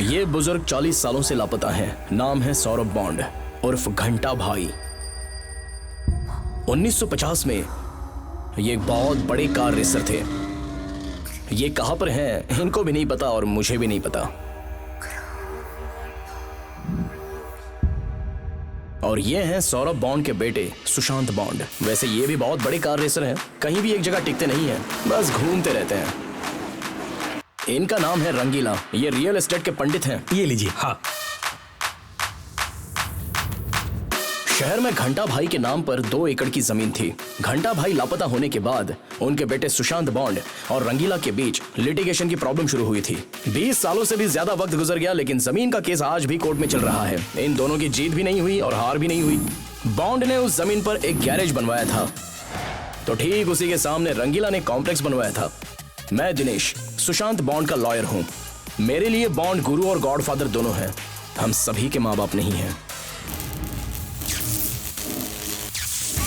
ये बुजुर्ग 40 सालों से लापता हैं। नाम है सौरभ बॉन्ड उर्फ घंटा भाई। 1950 में ये एक बहुत बड़े कार रेसर थे। ये कहां पर हैं इनको भी नहीं पता और मुझे भी नहीं पता। और ये हैं सौरभ बॉन्ड के बेटे सुशांत बॉन्ड। वैसे ये भी बहुत बड़े कार रेसर हैं, कहीं भी एक जगह टिकते नहीं हैं, बस घूमते रहते हैं। इनका नाम है रंगीला। ये रियल एस्टेट के पंडित हैं। ये लीजिए। हाँ, शहर में घंटा भाई के नाम पर 2 एकड़ की जमीन थी। घंटा भाई लापता होने के बाद उनके बेटे सुशांत बॉन्ड और रंगीला के बीच लिटिगेशन की प्रॉब्लम शुरू हुई थी। 20 सालों से भी ज्यादा वक्त गुजर गया, लेकिन जमीन का केस आज भी कोर्ट में चल रहा है। इन दोनों की जीत भी नहीं हुई और हार भी नहीं हुई। बॉन्ड ने उस जमीन पर एक गैरेज बनवाया था, तो ठीक उसी के सामने रंगीला ने कॉम्प्लेक्स बनवाया था। मैं दिनेश, सुशांत बॉन्ड का लॉयर हूं। मेरे लिए बॉन्ड गुरु और गॉडफादर दोनों हैं। हम सभी के माँ बाप नहीं हैं।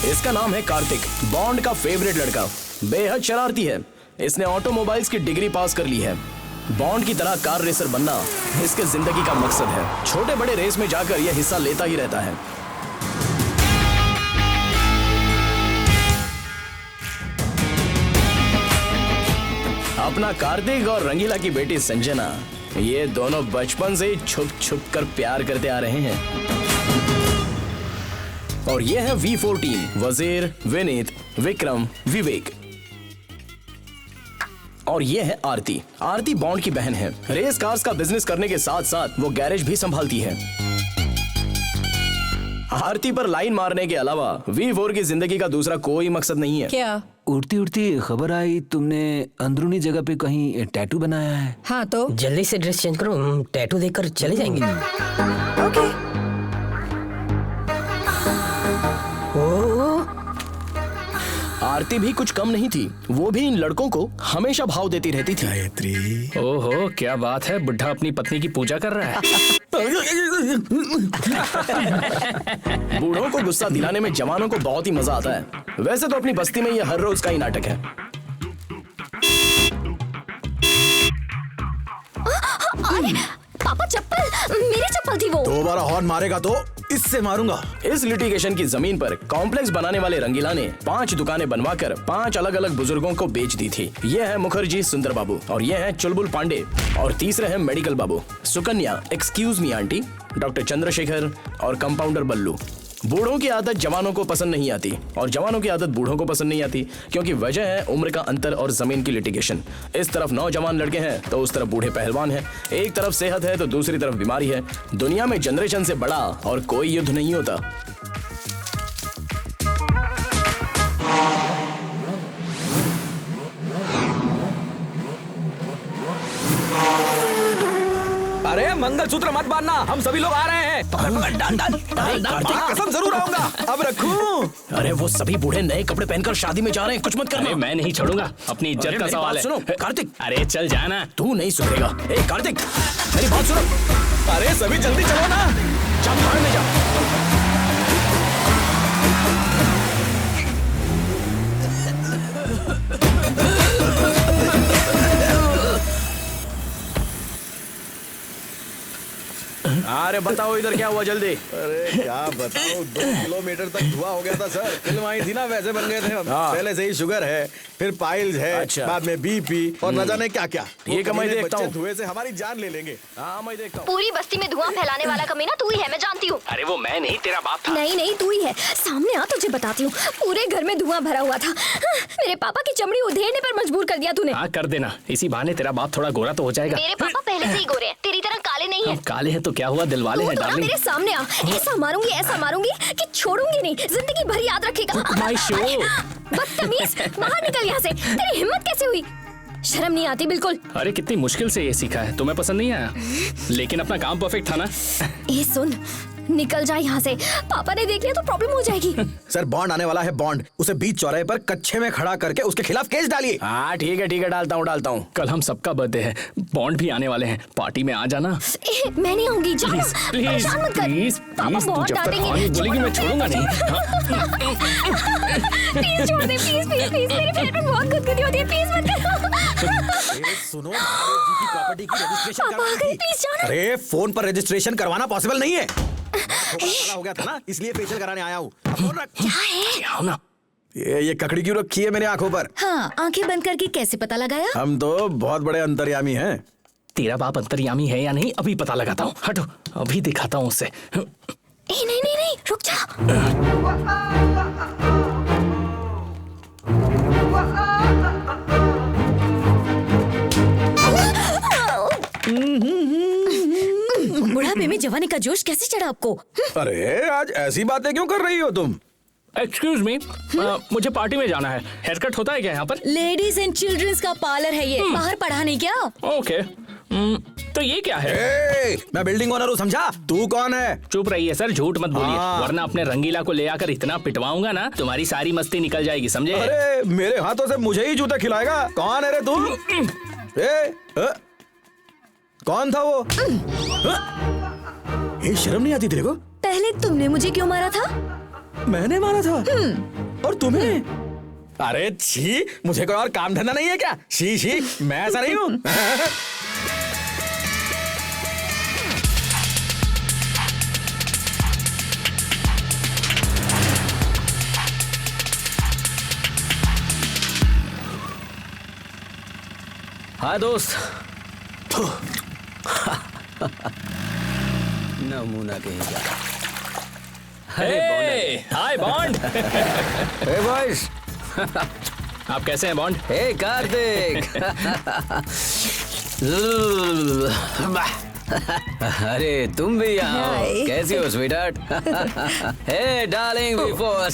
इसका नाम है कार्तिक, बॉन्ड का फेवरेट लड़का। बेहद शरारती है। इसने ऑटोमोबाइल्स की डिग्री पास कर ली है। बॉन्ड की तरह कार रेसर बनना इसके जिंदगी का मकसद है। छोटे बड़े रेस में जाकर यह हिस्सा लेता ही रहता है। अपना कार्तिक और रंगीला की बेटी संजना, ये दोनों बचपन से छुप छुप कर प्यार करते आ रहे हैं। और ये है V14 वजीर, विनीत, विक्रम, विवेक। और ये है आरती। आरती बॉन्ड की बहन है। रेस कार्स का बिजनेस करने के साथ साथ वो गैरेज भी संभालती है। आरती पर लाइन मारने के अलावा V4 की जिंदगी का दूसरा कोई मकसद नहीं है। क्या? उड़ती उड़ती खबर आई तुमने अंदरूनी जगह पे कहीं टैटू बनाया है। हाँ तो जल्दी से ड्रेस चेंज करो, हम टैटू देखकर चले जाएंगे। ओके। आरती भी कुछ कम नहीं थी। वो भी इन लड़कों को हमेशा भाव देती रहती थी। गायत्री, ओहो, क्या बात है, बुढ़ा अपनी पत्नी की पूजा कर रहा है। बूढ़ों को गुस्सा दिलाने में जवानों को बहुत ही मजा आता है। वैसे तो अपनी बस्ती में ये हर रोज का ही नाटक है। अरे पापा, चप्पल, मेरी चप्पल थी वो। दोबारा हॉर्न मारेगा तो इससे मारूंगा। इस लिटिगेशन की जमीन पर कॉम्प्लेक्स बनाने वाले रंगीला ने 5 दुकानें बनवाकर 5 अलग अलग बुजुर्गों को बेच दी थी। ये है मुखर्जी सुंदर बाबू, और ये है चुलबुल पांडे, और तीसरे है medical Babu, Sukanya, excuse me aunty, doctor Chandrashekhar और कंपाउंडर बल्लू। बूढ़ों की आदत जवानों को पसंद नहीं आती और जवानों की आदत बूढ़ों को पसंद नहीं आती, क्योंकि वजह है उम्र का अंतर और जमीन की लिटिगेशन। इस तरफ नौजवान लड़के हैं तो उस तरफ बूढ़े पहलवान हैं। एक तरफ सेहत है तो दूसरी तरफ बीमारी है। दुनिया में जनरेशन से बड़ा और कोई युद्ध नहीं होता। अरे मंगलसूत्र मत बांधना, हम सभी लोग आ रहे हैं। कसम जरूर आऊंगा। अब रखूं? अरे वो सभी बूढ़े नए कपड़े पहनकर शादी में जा रहे हैं, कुछ मत करना। अरे मैं नहीं छोड़ूंगा, अपनी इज्जत का सवाल है। सुनो कार्तिक, अरे चल जाना। तू नहीं सुधरेगा। ए कार्तिक, मेरी बात सुनो। अरे सभी जल्दी चलो ना। जा भाड़ में जा। अरे बताओ इधर क्या हुआ जल्दी। अरे क्या बताओ, 2 किलोमीटर तक धुआं हो गया था सर। फिल्म आई थी ना, वैसे बन गए थे हम। हाँ। पहले से ही शुगर है, फिर पाइल्स है, अच्छा। बाद में बीपी और न जाने क्या क्या। ये का मैं देखता हूँ। धुएं से हमारी जान ले लेंगे। हाँ मैं देखता हूँ। पूरी बस्ती में धुआं फैलाने वाला कमीना तू ही है, मैं जानती हूँ। अरे वो मैं नहीं, तेरा बाप था। नहीं नहीं, तू ही है। सामने आ, तुझे बताती हूँ। पूरे घर में धुआं भरा हुआ था। मेरे पापा की चमड़ी उधेड़ने पर मजबूर कर दिया तूने। हाँ कर देना, इसी बहाने तेरा बाप थोड़ा गोरा तो हो जाएगा। मेरे पापा पहले से ही गोरे हैं, तेरी तरह काले नहीं हम है। काले हैं तो क्या हुआ, दिल वाले तू हैं तो ना डार्लिंग। मेरे सामने आ, ऐसा मारूंगी कि छोड़ूंगी नहीं, जिंदगी भर याद रखेगा। My show। बदतमीज, बाहर निकल यहाँ से। तेरी हिम्मत कैसे हुई? शर्म नहीं आती बिल्कुल। अरे कितनी मुश्किल से ये सीखा है, तुम्हें पसंद नहीं आया, लेकिन अपना काम परफेक्ट था ना। ए सुन, निकल जा यहाँ से। पापा ने देख लिया तो प्रॉब्लम हो जाएगी। सर बॉन्ड आने वाला है, बॉन्ड। उसे बीच चौराहे पर कच्चे में खड़ा करके उसके खिलाफ केस डालिए। हाँ ठीक है, डालता हूँ। कल हम सबका बर्थडे है, बॉन्ड भी आने वाले हैं, पार्टी में आ जाना। मैं नहीं आऊंगी, जा ना। परेशान मत कर। प्लीज पापा प्लीज, तू बहुत जब तक डांटेंगे। हाँ नहीं बोलेगी मैं छोड़ूंगा नहीं। प्लीज छोड़ दे, प्लीज प्लीज प्लीज। मेरे पेट में बहुत गुदगुदी होती है, प्लीज मत कर। सुनो, महादेव जी की प्रॉपर्टी की रजिस्ट्रेशन पापा आ करवानी गए, थी। प्लीज जाना। अरे फोन पर रजिस्ट्रेशन करवाना पॉसिबल नहीं है। काला हो गया था ना, इसलिए फेशियल कराने आया हूँ। अब फोन रख। क्या है? आओ ना। ये ककड़ी क्यों रखी है मेरी आंखों पर? हाँ, आंखें बंद करके कैसे पता लगाया? हम तो बहुत बड़े अंतर्यामी हैं। तेरा बाप अंतर्यामी है या नहीं अभी पता लगाता हूँ। हटो, अभी दिखाता हूँ उसे। नहीं नहीं नहीं नहीं, रुक जा। बुढ़ापे में जवानी का जोश कैसे चढ़ा आपको? अरे आज ऐसी बातें क्यों कर रही हो तुम? एक्सक्यूज मी, मुझे पार्टी में जाना है। हेयर कट होता है क्या यहाँ पर? लेडीज एंड चिल्ड्रंस का पार्लर है ये, बाहर पढ़ा नहीं क्या? ओके। तो ये क्या है? मैं बिल्डिंग ओनर हूँ, समझा? तू कौन है? चुप रहिए सर, झूठ मत बोलिए, हाँ। वरना अपने रंगीला को ले आकर इतना पिटवाऊंगा ना, तुम्हारी सारी मस्ती निकल जाएगी, समझे? अरे मेरे हाथों से मुझे ही जूते खिलाएगा? कौन है रे तू? कौन था वो? ये शर्म नहीं आती तेरे को? पहले तुमने मुझे क्यों मारा था? मैंने मारा था? और तुम्हें? अरे छी, मुझे कोई और काम धंधा नहीं है क्या? शी शी, मैं ऐसा नहीं हूँ। हाँ दोस्त। नमूना कहीं का। हाय बॉन्ड। हे बॉयज। आप कैसे हैं बॉन्ड? हे कार्तिक। अरे तुम भी यहाँ हो। हाय। कैसी हो स्वीटहार्ट? हे डार्लिंग बिफोर।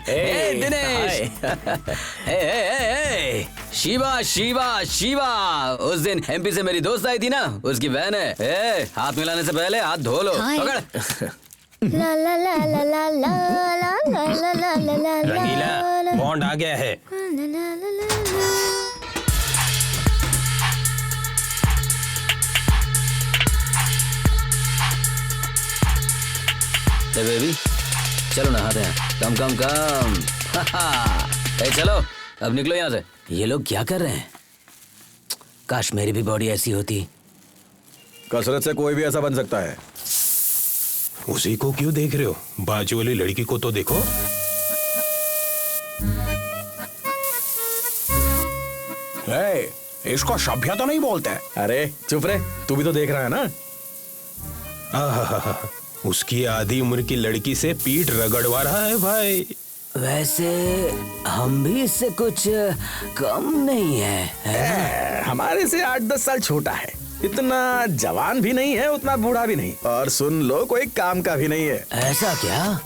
हे दिनेश। हे शिवा शिवा शिवा। उस दिन एमपी से मेरी दोस्त आई थी ना, उसकी बहन है। ए, हाथ मिलाने से पहले हाथ धो लो। हाय। पकड़। ला ला ला ला ला ला ला ला ला ला ला ला। रंगीला, बॉन्ड आ गया है। हे बेबी, चलो नहाते हैं। कम कम कम। ए चलो, अब निकलो यहाँ से। ये लोग क्या कर रहे हैं? काश मेरी भी बॉडी ऐसी होती। कसरत से कोई भी ऐसा बन सकता है। उसी को क्यों देख रहे हो? बाजू वाली लड़की को तो देखो। इसको सभ्य तो नहीं बोलते। अरे चुप रे, तू भी तो देख रहा है ना। आहा, उसकी आधी उम्र की लड़की से पीठ रगड़वा रहा है भाई। वैसे हम भी इससे कुछ कम नहीं है। हमारे से 8-10 साल छोटा है। इतना जवान भी नहीं है, उतना बूढ़ा भी नहीं, और सुन लो कोई काम का भी नहीं है। ऐसा क्या?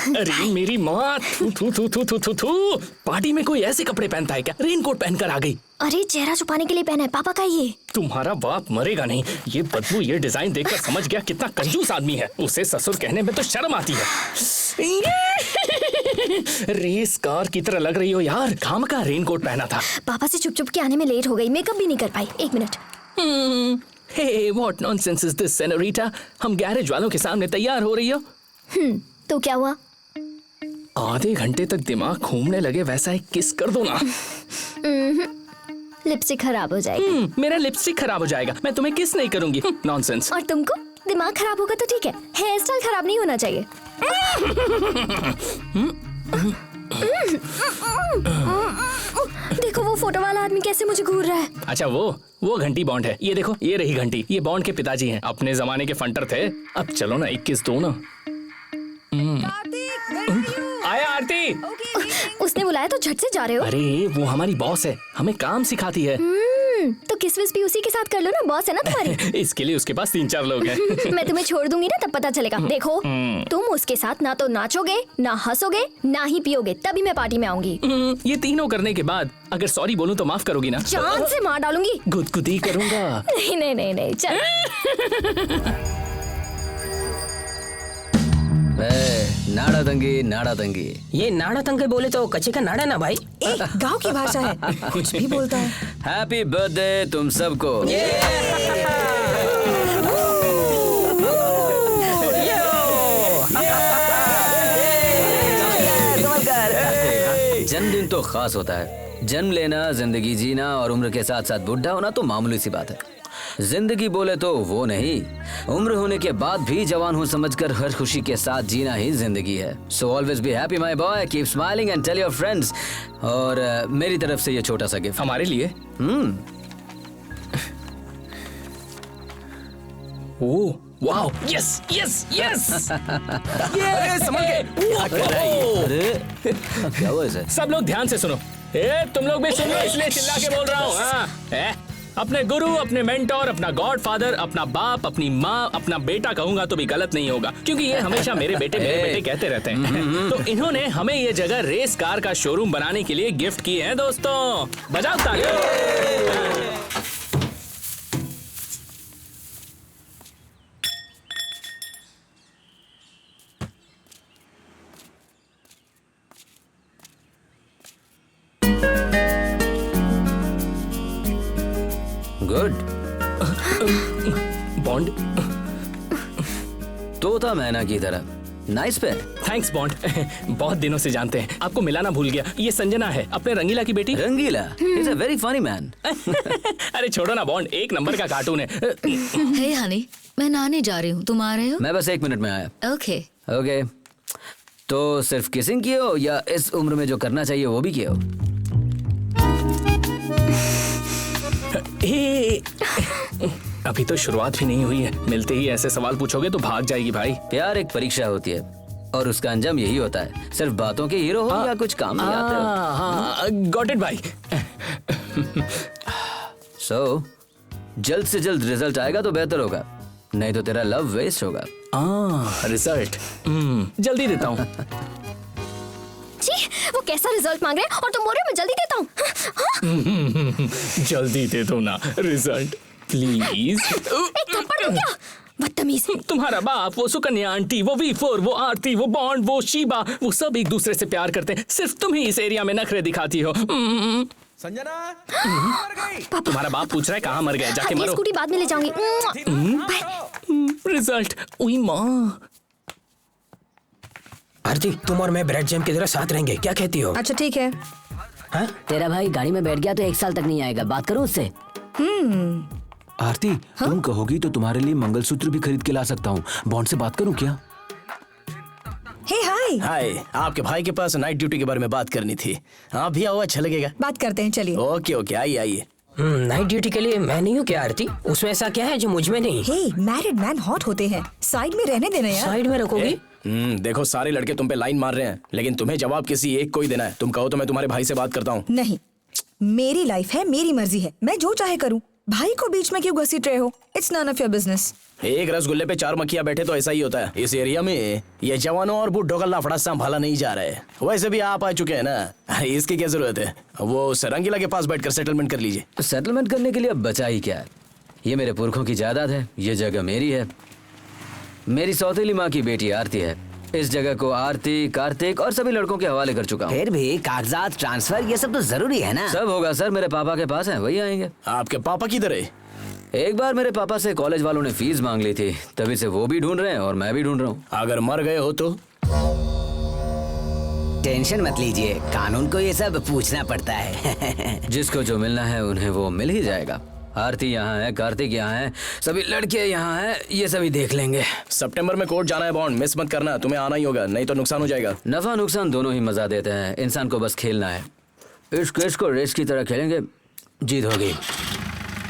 अरे मेरी माँ, थू थू थू थू थू थू थू। पार्टी में कोई ऐसे कपड़े पहनता है क्या? रेनकोट पहनकर आ गई। अरे चेहरा छुपाने के लिए पहना है पापा का ये। तुम्हारा बाप मरेगा नहीं। ये बदबू, ये डिजाइन देखकर समझ गया कितना कंजूस आदमी है। उसे ससुर कहने में तो शर्म आती है। रेस कार की तरह लग रही हो यार। काम का रेनकोट पहना था। पापा से चुप चुप के आने में लेट हो गई, मेकअप भी नहीं कर पाई। 1 minute. Hey what nonsense is this senorita? हम गैरेज वालों के सामने तैयार हो रही हो? तो क्या हुआ? आधे घंटे तक दिमाग घूमने लगे वैसा एक किस कर दो ना। लिपस्टिक खराब हो जाएगी। मेरा लिपस्टिक खराब हो जाएगा, मैं तुम्हें किस नहीं करूंगी। नॉनसेंस। और तुमको दिमाग खराब होगा तो ठीक है, हेयर स्टाइल खराब नहीं होना चाहिए। देखो वो फोटो वाला आदमी कैसे मुझे घूर रहा है। अच्छा वो घंटी बॉन्ड है। ये देखो, ये रही घंटी। ये बॉन्ड के पिताजी हैं, अपने जमाने के फंटर थे। अब चलो ना 21 दो ना। आया आरती। उसने बुलाया तो झट से जा रहे हो। अरे वो हमारी बॉस है, हमें काम सिखाती है। तो किस विस भी उसी के साथ कर लो ना, बॉस है ना तुम्हारी। इसके लिए उसके पास 3-4 लोग हैं। मैं तुम्हें छोड़ दूंगी ना, तब पता चलेगा। देखो तुम उसके साथ ना तो नाचोगे, ना हंसोगे, ना ही पियोगे, तभी मैं पार्टी में आऊंगी। ये तीनों करने के बाद अगर सॉरी बोलूं तो माफ करोगी ना? जान से मार डालूंगी। गुदगुदी करूंगा। नहीं नहीं नहीं नहीं, चल। नाड़ा दंगी नाड़ा दंगी। ये नाड़ा तंगे बोले तो कच्चे का नाड़ा ना भाई। गांव की भाषा है, कुछ भी बोलता है। हैप्पी बर्थडे तुम सबको। जन्मदिन तो खास होता है। जन्म लेना, जिंदगी जीना और उम्र के साथ साथ बुढ़ा होना तो मामूली सी बात है। जिंदगी बोले तो वो नहीं, उम्र होने के बाद भी जवान हूँ समझकर हर खुशी के साथ जीना ही जिंदगी है। So always be happy my boy, keep smiling and tell your friends. और मेरी तरफ से ये छोटा सा गिफ्ट हमारे लिए। Oh wow, yes yes yes. ये समझ गए। अरे क्या हुआ इसे? सब लोग ध्यान से सुनो। तुम लोग भी सुनो, इसलिए चिल्ला के बोल रहा हूँ। हाँ, अपने गुरु, अपने मेंटोर, अपना गॉड फादर, अपना बाप, अपनी माँ, अपना बेटा कहूंगा तो भी गलत नहीं होगा, क्योंकि ये हमेशा मेरे बेटे कहते रहते हैं। तो इन्होंने हमें ये जगह रेस कार का शोरूम बनाने के लिए गिफ्ट की है। दोस्तों बजाओ तालियां। गुड। बॉन्ड तोता मैना की तरह नाइस पे। Thanks bond. बहुत दिनों से जानते हैं, आपको मिलाना भूल गया। ये संजना है, अपने रंगीला की बेटी। Rangeela is a very funny man. अरे छोड़ो ना बॉन्ड, एक नंबर का कार्टून है। हे हनी, मैं नहाने जा रही हूँ, तुम आ रहे हो? मैं बस 1 मिनट में आया। ओके। ओके, तो सिर्फ किसिंग किए हो या इस उम्र में जो करना चाहिए वो भी किए हो? अभी तो शुरुआत भी नहीं हुई है, मिलते ही ऐसे सवाल पूछोगे तो भाग जाएगी भाई। प्यार एक परीक्षा होती है और उसका अंजाम यही होता है। सिर्फ बातों के हीरो हो या कुछ काम नहीं आते हो। गॉट इट भाई। सो जल्द से जल्द रिजल्ट आएगा तो बेहतर होगा, नहीं तो तेरा लव वेस्ट होगा। रिजल्ट जल्दी देता हूँ। जी, वो कैसा रिजल्ट मांग रहे हैं और तुम बोल रहे हो मैं जल्दी देता हूँ। जल्दी दे दो ना रिजल्ट प्लीज। एक थप्पड़ दूं क्या? बदतमीज। तुम्हारा बाप, वो सुकन्या आंटी, वो V4, वो आरती, वो बॉन्ड, वो शीबा, वो सब एक दूसरे से प्यार करते हैं। सिर्फ तुम ही इस एरिया में नखरे दिखाती हो। संजना मर गई। तुम्हारा बाप पूछ रहा है कहाँ मर गए, जाके ये मरो। स्कूटी बाद में ले जाऊंगी। रिजल्ट, उई माँ। आरती, तुम और मैं ब्रेड जैम की तरह साथ रहेंगे, क्या कहती हो? अच्छा ठीक है। हाँ? तेरा भाई गाड़ी में बैठ गया तो 1 साल तक नहीं आएगा, बात करो उससे। आरती, तुम कहोगी तो तुम्हारे लिए मंगलसूत्र भी खरीद के ला सकता हूँ। बॉन्ड से बात करूँ क्या? हे हाय। हाय, आपके भाई के पास नाइट ड्यूटी के बारे में बात करनी थी। आप भी आओ, अच्छा लगेगा। बात करते हैं, चलिए। ओके ओके, आइए आइए। नाइट ड्यूटी के लिए मैं नहीं हूँ क्या आरती? उसमें ऐसा क्या है जो मुझ में नहीं? हे, मैरिड मैन हॉट होते हैं, साइड में रहने देना यार। साइड में रखोगी? देखो सारे लड़के तुम पे लाइन मार रहे हैं, लेकिन तुम्हें जवाब किसी एक को ही देना है। तुम कहो तो मैं तुम्हारे भाई से बात करता हूँ। नहीं, मेरी लाइफ है, मेरी मर्जी है, मैं जो चाहे करूँ। भाई को बीच में क्यों घसीट रहे हो? It's none of your business. एक रसगुल्ले पे 4 मक्खियां बैठे तो ऐसा ही होता है। इस एरिया में ये जवानों और बुढ़ों का लफड़ा संभाला नहीं जा रहा है। वैसे भी आप आ चुके हैं ना, इसकी क्या जरूरत है? वो रंगीला के पास बैठकर सेटलमेंट कर लीजिए। सेटलमेंट करने के लिए अब बचा ही क्या है? ये मेरे पुरखों की जायदाद है, ये जगह मेरी है। मेरी सौतेली माँ की बेटी आरती है। इस जगह को आरती, कार्तिक और सभी लड़कों के हवाले कर चुका हूँ। फिर भी कागजात, ट्रांसफर, ये सब तो जरूरी है ना। सब होगा सर, मेरे पापा के पास है, वही आएंगे। आपके पापा किधर है? एक बार मेरे पापा से कॉलेज वालों ने फीस मांग ली थी, तभी से वो भी ढूंढ रहे हैं और मैं भी ढूंढ रहा हूँ। अगर मर गए हो तो? टेंशन मत लीजिए, कानून को ये सब पूछना पड़ता है। जिसको जो मिलना है उन्हें वो मिल ही जाएगा। आरती यहाँ है, कार्तिक यहाँ है, सभी लड़के यहाँ हैं, ये सभी देख लेंगे। सितंबर में कोर्ट जाना है बॉन्ड, मिस मत करना। तुम्हें आना ही होगा, नहीं तो नुकसान हो जाएगा। नफा नुकसान दोनों ही मजा देते हैं, इंसान को बस खेलना है। इस केस को रेस की तरह खेलेंगे, जीत होगी।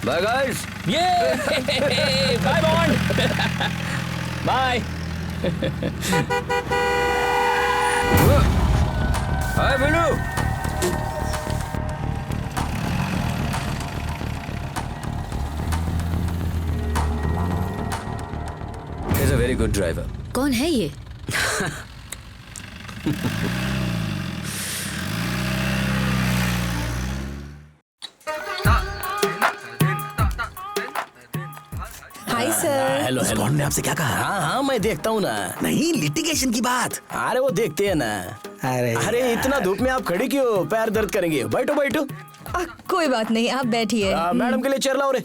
Bye guys. ये bye Bond. Bye. Hi Billu. Very good driver. कौन है ये? Hi sir. Hello hello. Bond ने आपसे क्या कहा? हाँ हाँ मैं देखता हूँ ना। नहीं, लिटिगेशन की बात। अरे वो देखते हैं ना। अरे इतना धूप में आप खड़ी क्यों? पैर दर्द करेंगे। बैठो बैठो। कोई बात नहीं, आप बैठिए। मैडम के लिए चेयर लाओ रे।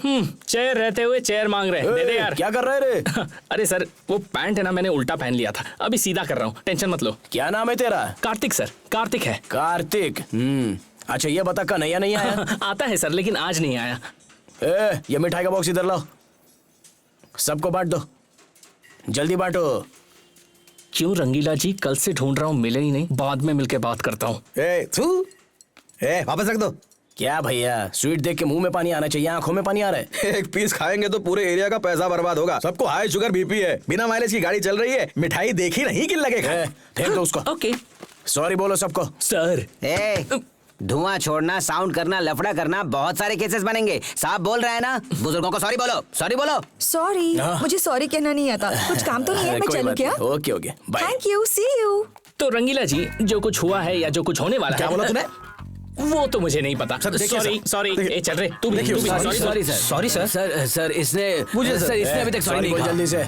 चेयर रहते हुए चेयर मांग रहे हैं। दे दे यार। क्या कर रहे रे? अरे सर, वो पैंट है ना, मैंने उल्टा पहन लिया था, अभी सीधा कर रहा हूँ, टेंशन मत लो। क्या नाम है तेरा? कार्तिक सर, कार्तिक है। कार्तिक। अच्छा ये बता कन्हैया नहीं आया? आता है सर, लेकिन आज नहीं आया। ये मिठाई का बॉक्स इधर लाओ, सबको बांट दो, जल्दी बांटो। क्यों रंगीला जी, कल से ढूंढ रहा हूँ, मिले ही नहीं। बाद में मिलके बात करता हूँ। वापस रख दो। क्या भैया, स्वीट देख के मुंह में पानी आना चाहिए, आंखों में पानी आ रहा है। एक पीस खाएंगे तो पूरे एरिया का पैसा बर्बाद होगा। सबको हाई शुगर बीपी है, बिना माइलेज की गाड़ी चल रही है, मिठाई देखी नहीं किल लगेगा। फेंक दो उसको। ओके सॉरी बोलो सबको। सर। धुआं छोड़ना, साउंड करना, लफड़ा करना, बहुत सारे केसेस बनेंगे। साहब बोल रहे हैं ना, बुजुर्गों को सॉरी बोलो, सॉरी बोलो। सॉरी, मुझे सॉरी कहना नहीं आता। कुछ काम तो नहीं है, मैं चलूं क्या? Okay okay bye. Thank you, see you. तो रंगीला जी, जो कुछ हुआ है या जो कुछ होने वाला है, क्या बोला तूने? वो तो मुझे नहीं पता। Sorry sorry. चल रहे तू भी। Sorry sir. Sorry sir. Sir sir इसने इसने अभी तक सॉरी नहीं कहा। जल्दी से।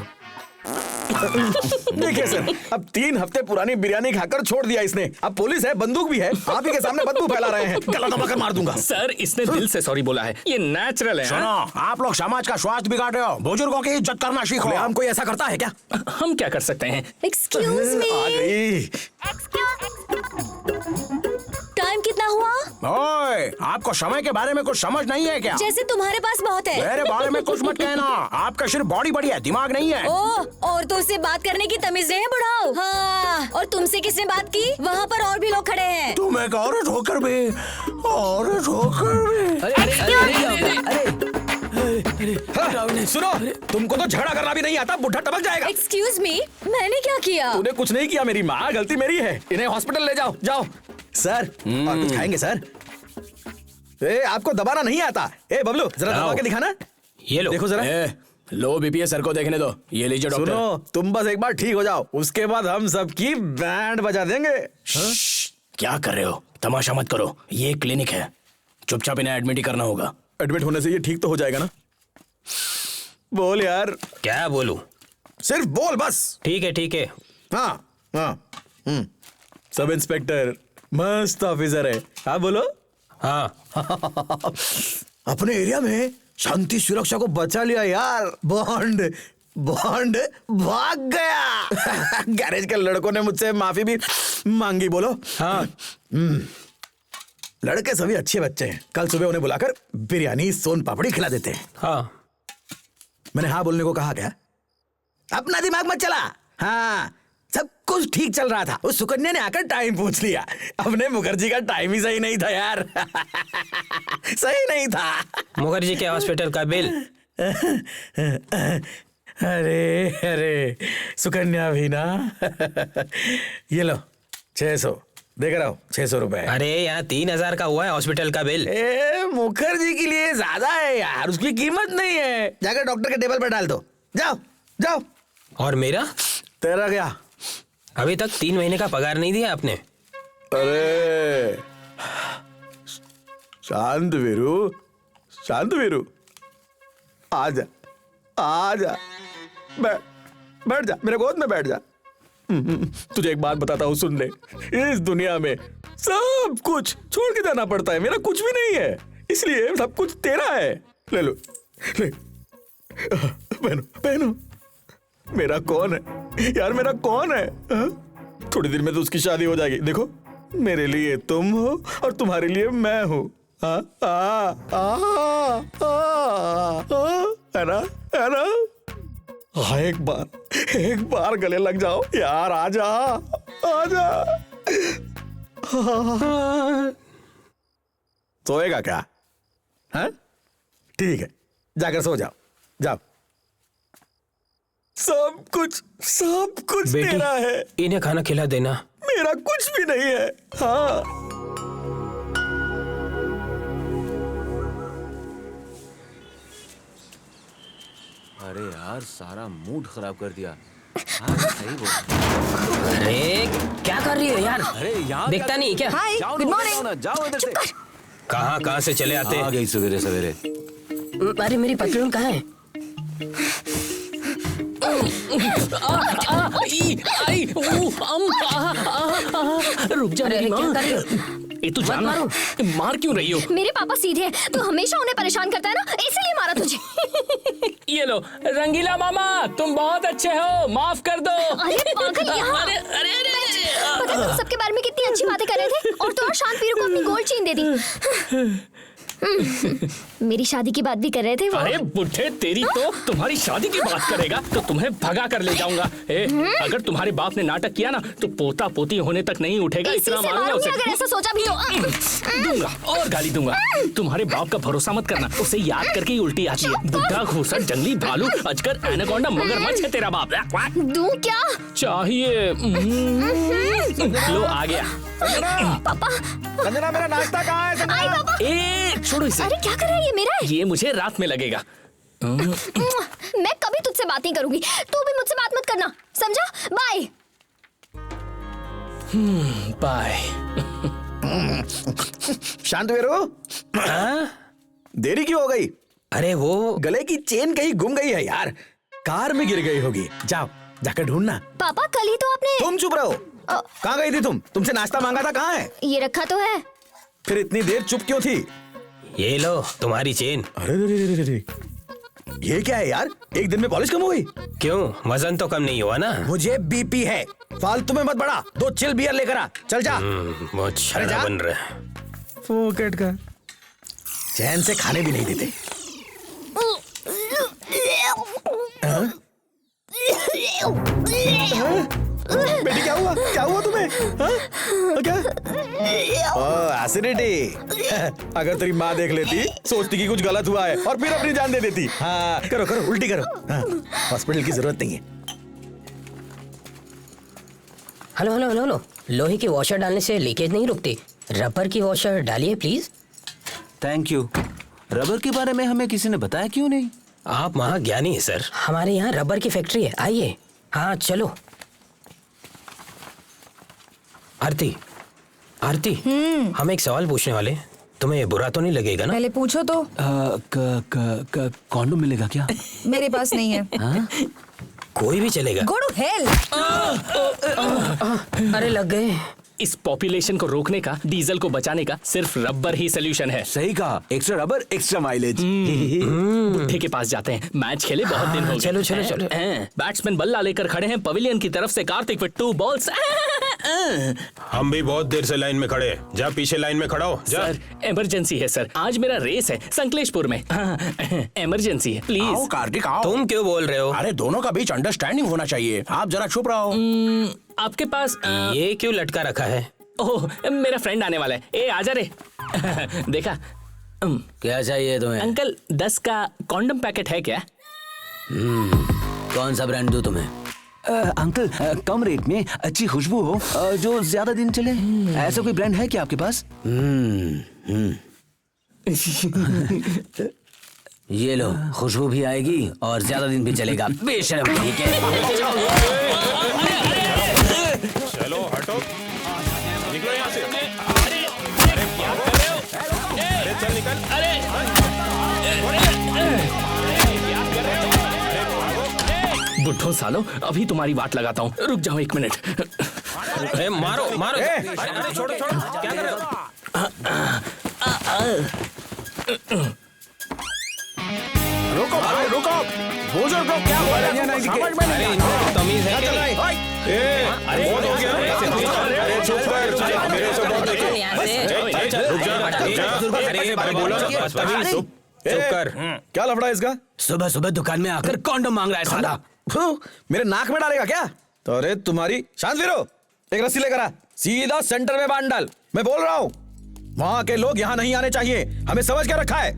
देखिए सर, अब 3 हफ्ते पुरानी बिरयानी खाकर छोड़ दिया इसने। अब पुलिस है, बंदूक भी है, आप ही के सामने बदबू फैला रहे हैं। गला दबाकर मार दूंगा। सर, इसने दिल से सॉरी बोला है, ये नेचुरल है। सुनो, आप लोग समाज का स्वास्थ्य बिगाड़ रहे हो, बुजुर्गों की इज्जत करना सीखो। हम कोई ऐसा करता है क्या? हम क्या कर सकते हैं? Excuse me. आ गई। टाइम कितना हुआ? ओए, आपको समय के बारे में कुछ समझ नहीं है क्या? जैसे तुम्हारे पास बहुत है। मेरे बारे में कुछ मत कहना, आपका सिर्फ बॉडी बड़ी है, दिमाग नहीं है। औरतों से बात करने की तमीज नहीं है बुढ़ाओ। हाँ, और तुमसे किसने बात की? वहाँ पर और भी लोग खड़े हैं। तुम एक औरत होकर भी, औरत होकर भी। सुनो, तुमको तो झगड़ा करना भी नहीं आता, बुढ़ा टपक जाएगा। एक्सक्यूज मी, मैंने क्या किया? तूने कुछ नहीं किया, मेरी माँ, गलती मेरी है। इन्हें हॉस्पिटल ले जाओ, जाओ। सर, और कुछ खाएंगे सर? आपको दबाना नहीं आता। बबलू, जरा दबा के दिखाना। ये लो। देखो जरा। लो बीपीए सर को देखने दो। ये लीजिए डॉक्टर। सुनो, तुम बस एक बार ठीक हो जाओ, उसके बाद हम सबकी बैंड बजा देंगे। क्या कर रहे हो? तमाशा मत करो, ये क्लिनिक है, चुपचाप इन्हें एडमिट ही करना होगा। एडमिट होने से ये ठीक तो हो जाएगा ना? बोल यार। क्या बोलूं? सिर्फ बोल बस। ठीक है ठीक है। हाँ हाँ। सब इंस्पेक्टर मस्त ऑफिसर है। हाँ बोलो। हाँ। अपने एरिया में शांति सुरक्षा को बचा लिया यार। बॉन्ड भाग गया। गैरेज के लड़कों ने मुझसे माफी भी मांगी। बोलो। हाँ। लड़के सभी अच्छे बच्चे हैं, कल सुबह उन्हें बुलाकर बिरयानी सोन पापड़ी खिला देते हैं। हाँ। मैंने हाँ बोलने को कहा क्या? अपना दिमाग मत चला। हाँ, सब कुछ ठीक चल रहा था, उस सुकन्या ने आकर टाइम पूछ लिया। अपने मुखर्जी का टाइम ही सही नहीं था यार। सही नहीं था। मुखर्जी के हॉस्पिटल का बिल। अरे सुकन्या भी ना। ये लो 600 देख रहा हूँ, 600 रुपए। अरे यहाँ 3000 का हुआ है हॉस्पिटल का बिल। मुखर्जी के लिए ज्यादा है यार, उसकी कीमत नहीं है। जाकर डॉक्टर के टेबल पर डाल दो, जाओ जाओ। और मेरा? तेरा क्या? अभी तक 3 महीने का पगार नहीं दिया आपने। अरे शांत वीरू, आजा आजा, बैठ जा, मेरे गोद में बैठ जा। तुझे एक बात बताता हूँ, सुन ले। इस दुनिया में सब कुछ छोड़ के जाना पड़ता है, मेरा कुछ भी नहीं है, इसलिए सब कुछ तेरा है। ले लो, ले पहनो। मेरा कौन है यार, मेरा कौन है? थोड़ी देर में तो उसकी शादी हो जाएगी। देखो, मेरे लिए तुम हो और तुम्हारे लिए मैं हूँ। है ना? हाँ, एक बार गले लग जाओ यार। आजा। सोएगा क्या? हाँ, ठीक है, जाकर सो जाओ। सब कुछ तेरा है। इन्हें खाना खिला देना। मेरा कुछ भी नहीं है। हाँ। अरे यार, सारा मूड खराब कर दिया। अरे क्या कर रही हो यार? अरे यहाँ दिखता नहीं क्या? हाय, जाओ गुड ना, मॉर्निंग। जाओ ना, जाओ इधर से। कहाँ से चले आते आ गई सवेरे सवेरे। अरे मेरी पतलून कहाँ है? रुक जा अरे मेरी क्या माँ। कर रही हो? ये तू जान मारो। मार क्यों रही हो? मेरे पापा सीधे हैं, तो हमेशा उन्हें परेशान करता है ना, इसलिए मारा तुझे। ये लो रंगीला मामा, तुम बहुत अच्छे हो, माफ कर दो। अरे पागल, यहाँ। अरे अरे अरे पता है तुम सबके बारे में कितनी अच्छी बातें कर रहे थे, और तो और शांत वीरू को अपनी गोल्ड चेन दे दी। मेरी शादी की बात भी कर रहे थे वो। अरे बुढ़े, तेरी तो तुम्हारी शादी की बात करेगा तो तुम्हें भगा कर ले जाऊंगा। अगर तुम्हारे बाप ने नाटक किया ना तो पोता पोती होने तक नहीं उठेगा। इसी इतना से मारूंगा मारूंगी उसे। अगर ऐसा सोचा भी हो। दूंगा और गाली दूंगा। तुम्हारे बाप का भरोसा मत करना, उसे याद करके ही उल्टी आती है। बुढ़ा घूसट जंगली भालू अजगर एनाकोंडा मगरमच्छ है तेरा बाप। दूं क्या? चाहिए। लो आ गया। पापा। संजना, मेरा नाश्ता कहाँ है? आई पापा। छोड़ो इसे। अरे क्या कर रहा है, ये मेरा है। ये मुझे रात में लगेगा। मैं कभी तुझसे बात नहीं करूंगी, तू भी मुझसे बात मत करना, समझा? बाय। बाय। शांत वीरू, देरी क्यों हो गई? अरे वो गले की चेन कहीं गुम गई है यार, कार में गिर गई होगी। जाओ जाकर ढूंढना। पापा कल ही तो आपने। तुम चुप रहो। कहाँ गई थी तुम? तुमसे नाश्ता मांगा था, कहाँ है? ये रखा तो है। फिर इतनी देर चुप क्यों थी? ये लो तुम्हारी चेन। अरे ये क्या है यार, एक दिन में पॉलिश कम हो गई? क्यों, वजन तो कम नहीं हुआ ना? मुझे बीपी है, फालतू में मत बढ़ा। 2 चिल बियर लेकर आ, चल जा। बहुत छड़ा बन रहा है। फोकट का चैन से खाने भी नहीं देते। बेटी क्या हुआ? क्या हुआ तुम्हें? क्या? एसिडिटी। अगर तेरी माँ देख लेती, सोचती कि कुछ गलत हुआ है और फिर अपनी जान दे देती। हाँ, करो करो, उल्टी करो। हॉस्पिटल की जरूरत नहीं है। हेलो हेलो हेलो हेलो, लोहे की वॉशर डालने से लीकेज नहीं रुकती, रबर की वॉशर डालिए प्लीज। Thank you. रबर के बारे में हमें किसी ने बताया क्यों नहीं? आप महाज्ञानी है सर। हमारे यहाँ रबर की फैक्ट्री है, आइए। हाँ चलो। आरती, आरती, हम एक सवाल पूछने वाले, तुम्हें ये बुरा तो नहीं लगेगा ना? पहले पूछो तो। कॉन्डोम मिलेगा क्या? मेरे पास नहीं है। कोई भी चलेगा। Go to hell. अरे लग गए। इस पॉपुलेशन को रोकने का, डीजल को बचाने का सिर्फ रबर ही सोल्यूशन है। सही कहा, एक्स्ट्रा रबर एक्स्ट्रा माइलेज। बुढ़े के पास जाते हैं, मैच खेले बहुत दिन हो गए। चलो चलो चलो। बैट्समैन बल्ला लेकर खड़े हैं पवेलियन की तरफ से कार्तिक विद 2 बॉल्स। हम भी बहुत देर से लाइन में खड़े हैं। जा पीछे लाइन में खड़ा हो। जा। सर इमरजेंसी है सर, आज मेरा रेस है संकलेशपुर में। इमरजेंसी है आओ प्लीज। कार्तिक आओ। तुम क्यों बोल रहे हो? अरे दोनों का बीच अंडरस्टैंडिंग होना चाहिए, आप जरा चुप रहो। आपके पास ये क्यों लटका रखा है? ओह मेरा फ्रेंड आने वाला है। ए आजा रे। देखा? क्या चाहिए तुम्हें? अंकल 10 का कॉन्डम पैकेट है क्या? कौन सा ब्रांड दूं तुम्हें? अंकल, कम रेट में अच्छी खुशबू हो, जो ज्यादा दिन चले, ऐसा कोई ब्रांड है क्या आपके पास? ये लो, खुशबू भी आएगी और ज्यादा दिन भी चलेगा। बेशर्म, ठीक है? चलो हटो, निकलो यहाँ से। अरे चल निकल। बुढ़ो सालो, अभी तुम्हारी बात लगाता हूँ, रुक जाओ 1 मिनट। अरे मारो मारो। अरे छोड़ो छोड़ो, क्या कर रहे हो? रुको भाई, रुको। बुजुर्ग को क्या बोल रहे हैं? समझ में नहीं आ रहा। तमीज है कि नहीं? अरे बहुत हो गया। अरे चुप कर, मेरे से बहुत देखे। रुक जा। अरे बोलो ना, बदतमीज। चुप कर। क्या लफड़ा है इसका? सुबह सुबह दुकान में आकर कॉन्डम मांग रहा है साला। मेरे नाक में डालेगा क्या? तो अरे तुम्हारी शांत वीरो, एक रस्सी लेकर आ, सीधा सेंटर में बांध डाल। मैं बोल रहा हूँ, वहाँ के लोग यहाँ नहीं आने चाहिए। हमें समझ के रखा है।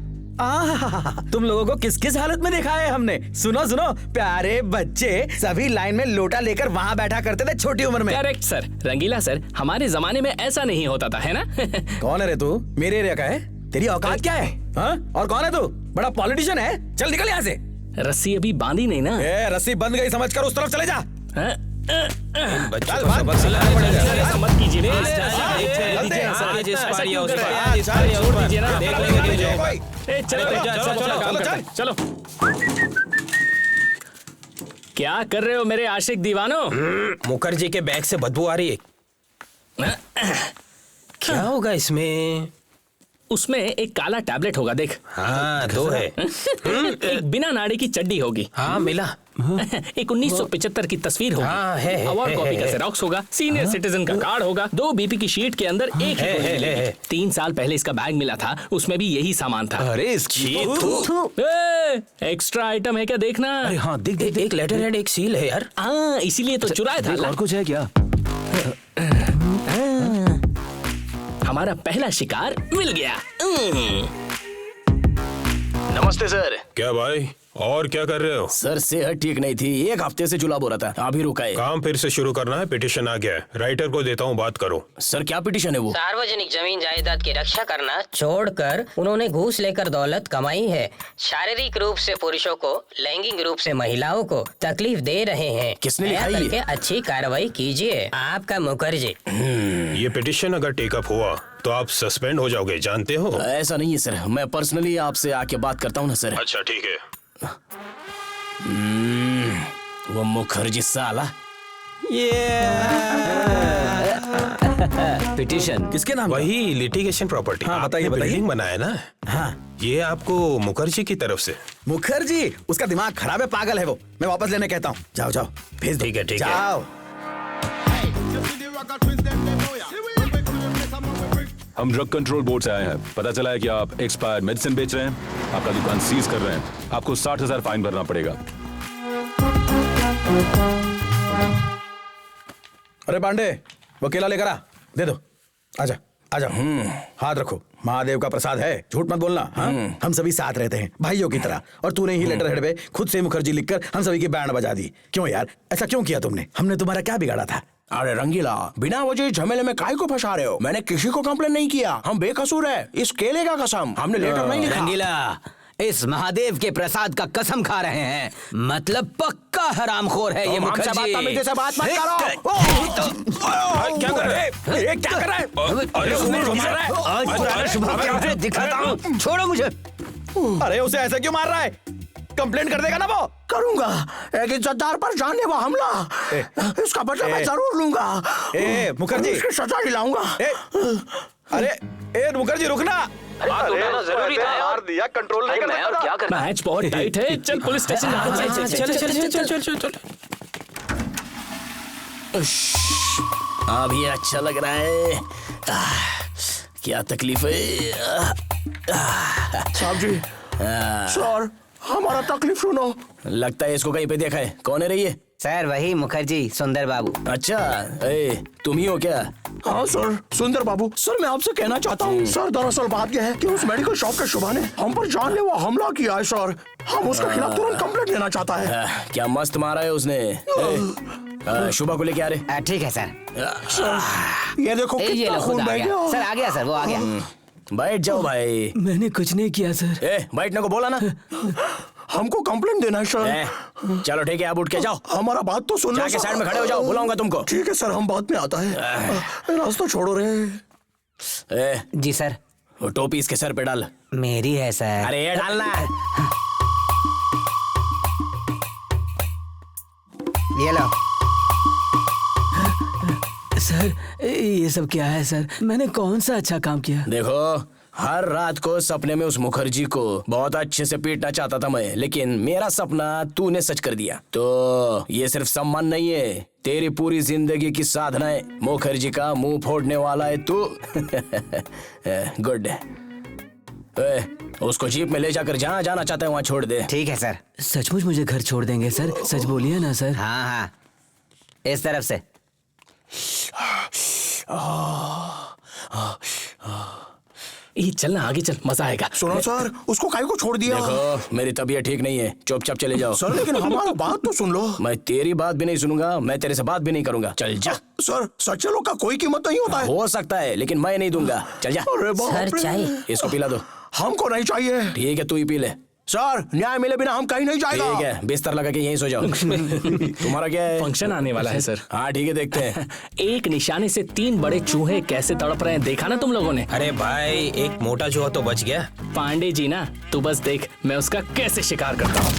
तुम लोगों को किस किस हालत में देखा है हमने। सुनो सुनो, प्यारे बच्चे सभी लाइन में लोटा लेकर वहाँ बैठा करते थे छोटी उम्र में। करेक्ट सर, रंगीला सर, हमारे जमाने में ऐसा नहीं होता था, है ना? कौन है रे तू? मेरे एरिया का है? तेरी औकात क्या है? हाँ? और कौन है तू? बड़ा पॉलिटिशियन है? चल निकल यहाँ से। रस्सी अभी बांधी नहीं ना। रस्सी बंद गई समझकर उस तरफ चले जा। बच्चों को सबक सिखाना पड़ेगा। ऐसा मत कीजिए रे। छोड़ दीजिए ना। ए, चलो। क्या कर रहे हो मेरे आशिक दीवानों? मुखर्जी के बैग से बदबू आ रही है। क्या होगा इसमें? उसमें एक काला टैबलेट होगा, देख। हाँ, दो है। एक बिना नाड़ी की चड्डी होगी। हाँ, मिला। एक 1975 की तस्वीर होगी। हाँ, है। अवार्ड कॉपी का जेरॉक्स होगा। सीनियर सिटीजन का कार्ड होगा। 2 BP की शीट के अंदर एक ही गोली मिलेगी। 3 साल पहले इसका बैग मिला था, उसमें भी यही सामान था। अरे एक्स्ट्रा आइटम है क्या, देखना। अरे हाँ, देख एक लेटर हेड, एक सील है यार। हाँ, इसीलिए तो चुराया था। और कुछ है क्या? हमारा पहला शिकार मिल गया। नमस्ते सर। क्या भाई, और क्या कर रहे हो? सर सेहत ठीक नहीं थी, 1 हफ्ते से जुलाब हो रहा था, अभी रुका है। काम फिर से शुरू करना है, पिटिशन आ गया है, राइटर को देता हूँ, बात करो। सर क्या पिटीशन है वो? सार्वजनिक जमीन जायदाद की रक्षा करना छोड़कर उन्होंने घूस लेकर दौलत कमाई है। शारीरिक रूप से पुरुषों को, लैंगिक रूप से महिलाओं को तकलीफ दे रहे हैं। किसने दया लिखा ये? करके अच्छी कार्रवाई कीजिए। आपका मुखर्जी। ये पिटिशन अगर टेकअप हुआ तो आप सस्पेंड हो जाओगे, जानते हो? ऐसा नहीं है सर, मैं पर्सनली आपसे आके बात करता हूँ ना सर। अच्छा ठीक है। वो मुखर्जी साला। पिटीशन किसके नाम? वही लिटिगेशन प्रॉपर्टी। हाँ, बताइए, बताइए। बिल्डिंग बनाया ना? हाँ, ये आपको मुखर्जी की तरफ से। मुखर्जी, उसका दिमाग खराब है, पागल है वो। मैं वापस लेने कहता हूँ। जाओ जाओ, भेज दो। ठीक है, ठीक है। जाओ। हम ड्रग कंट्रोल बोर्ड से आए हैं। पता चला है कि आप एक्सपायर्ड मेडिसिन बेच रहे हैं। आपका दुकान सीज कर रहे हैं। आपको 60,000 फाइन भरना पड़ेगा। अरे पांडे, वो केला लेकर आ, दे दो। आजा आजा। हाथ रखो, महादेव का प्रसाद है, झूठ मत बोलना। हाँ, हम सभी साथ रहते हैं भाइयों की तरह। और तूने ही लेटर हेड पे खुद से मुखर्जी लिखकर हम सभी की बैंड बजा दी। क्यों यार, ऐसा क्यों किया तुमने? हमने तुम्हारा क्या बिगाड़ा था? अरे रंगीला, बिना वजह झमेले में काहे को फंसा रहे हो? मैंने किसी को कंप्लेन नहीं किया, हम बेकसूर है। इस केले का कसम, हमने लेटर नहीं लिखा। रंगीला, इस महादेव के प्रसाद का कसम खा रहे हैं, मतलब पक्का हरामखोर है ये मुखर्जी। बदतमीजी से बात मत करो। क्या कर रहे हैं? ये क्या कर रहा है? आज पुराना शुभ दिखाता हूँ, छोड़ो मुझे। अरे उसे ऐसा क्यों मार रहा है? कंप्लेंट कर देगा ना वो। करूंगा, एक इज्जतदार पर जानलेवा हमला, इसका बदला मैं जरूर लूंगा। मुखर्जी, इसकी सजा दिलाऊंगा। अरे मुखर्जी, रुकना। जरूरी था यार, दिया कंट्रोल नहीं मैं और क्या करना? मैच बहुत टाइट है, चल पुलिस स्टेशन। चल। अभी अच्छा लग रहा है। क्या तकलीफ है? साहब जी, सर हमारा तकलीफ सुनो। लगता है इसको कहीं पे देखा है। कौन है रही है? सर वही मुखर्जी, सुंदर बाबू। अच्छा, तुम ही हो क्या? हाँ सर, सुंदर बाबू। सर मैं आपसे कहना चाहता हूँ सर, दरअसल बात यह है कि उस मेडिकल शॉप के शुभा ने हम पर जानलेवा हमला किया है सर। हम उसके खिलाफ तुरंत कंप्लेंट लेना चाहता है। क्या मस्त मारा है उसने। शुभा को लेके आ रहे। ठीक है सर। ये देखो ये कितना लो, खुद खून आ बह गया गया। सर, आ गया सर, वो आ गया। बैठ जाओ भाई। मैंने कुछ नहीं किया सर। बैठने को बोला ना। हमको कंप्लेंट देना है सर। चलो ठीक है, आप उठ के जाओ। हमारा बात तो सुन लो। जाके साइड में खड़े हो जाओ, बुलाऊंगा तुमको। ठीक है सर, हम बाद में आता है। रास्ता छोड़ो रे। जी सर। वो टोपी इसके सर पे डाल। मेरी है सर। अरे ये डालना। ये लो। सर ये सब क्या है सर? मैंने कौन सा अच्छा काम किया? देखो, हर रात को सपने में उस मुखर्जी को बहुत अच्छे से पीटना चाहता था मैं, लेकिन मेरा सपना तूने सच कर दिया। तो ये सिर्फ सम्मान नहीं है, तेरी पूरी जिंदगी की साधना है। मुखर्जी का मुंह फोड़ने वाला है तू। गुड। उसको जीप में ले जाकर जहाँ जाना चाहता है वहाँ छोड़ दे। ठीक है सर। सचमुच मुझे घर छोड़ देंगे सर? सच बोलिए ना सर। हाँ हाँ, इस तरफ से। ये चलना, आगे चल, मजा आएगा। सुनो सर, उसको काहे को छोड़ दिया? देखो, मेरी तबीयत ठीक नहीं है, चुपचाप चले जाओ। सर लेकिन हमारा बात तो सुन लो। मैं तेरी बात भी नहीं सुनूंगा, मैं तेरे से बात भी नहीं करूंगा। चल जा। सर, सच्चे लोग का कोई कीमत नहीं होता है। हो सकता है, लेकिन मैं नहीं दूंगा। चल जा। सर चाहिए। इसको पिला दो। हमको नहीं चाहिए। ठीक है, तू ही पी ले। सर न्याय मिले बिना हम कहीं नहीं जाएगा। ठीक है, बिस्तर लगा के यहीं सो जाओ। तुम्हारा क्या है? फंक्शन आने वाला है सर। हाँ ठीक है, देखते हैं। एक निशाने से 3 बड़े चूहे कैसे तड़प रहे हैं, देखा ना तुम लोगों ने? अरे भाई, एक मोटा चूहा तो बच गया। पांडे जी ना, तू बस देख मैं उसका कैसे शिकार करता हूँ।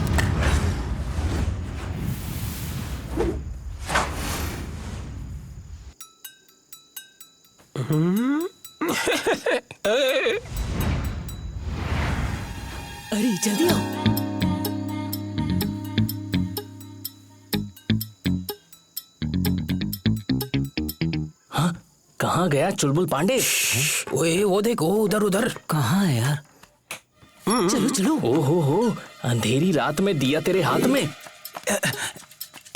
अरे जल्दी आओ। हाँ, कहाँ गया चुलबुल पांडे? ओए वो देखो, उधर उधर। कहाँ है यार? चलो चलो। ओ हो, अंधेरी रात में दिया तेरे हाथ में।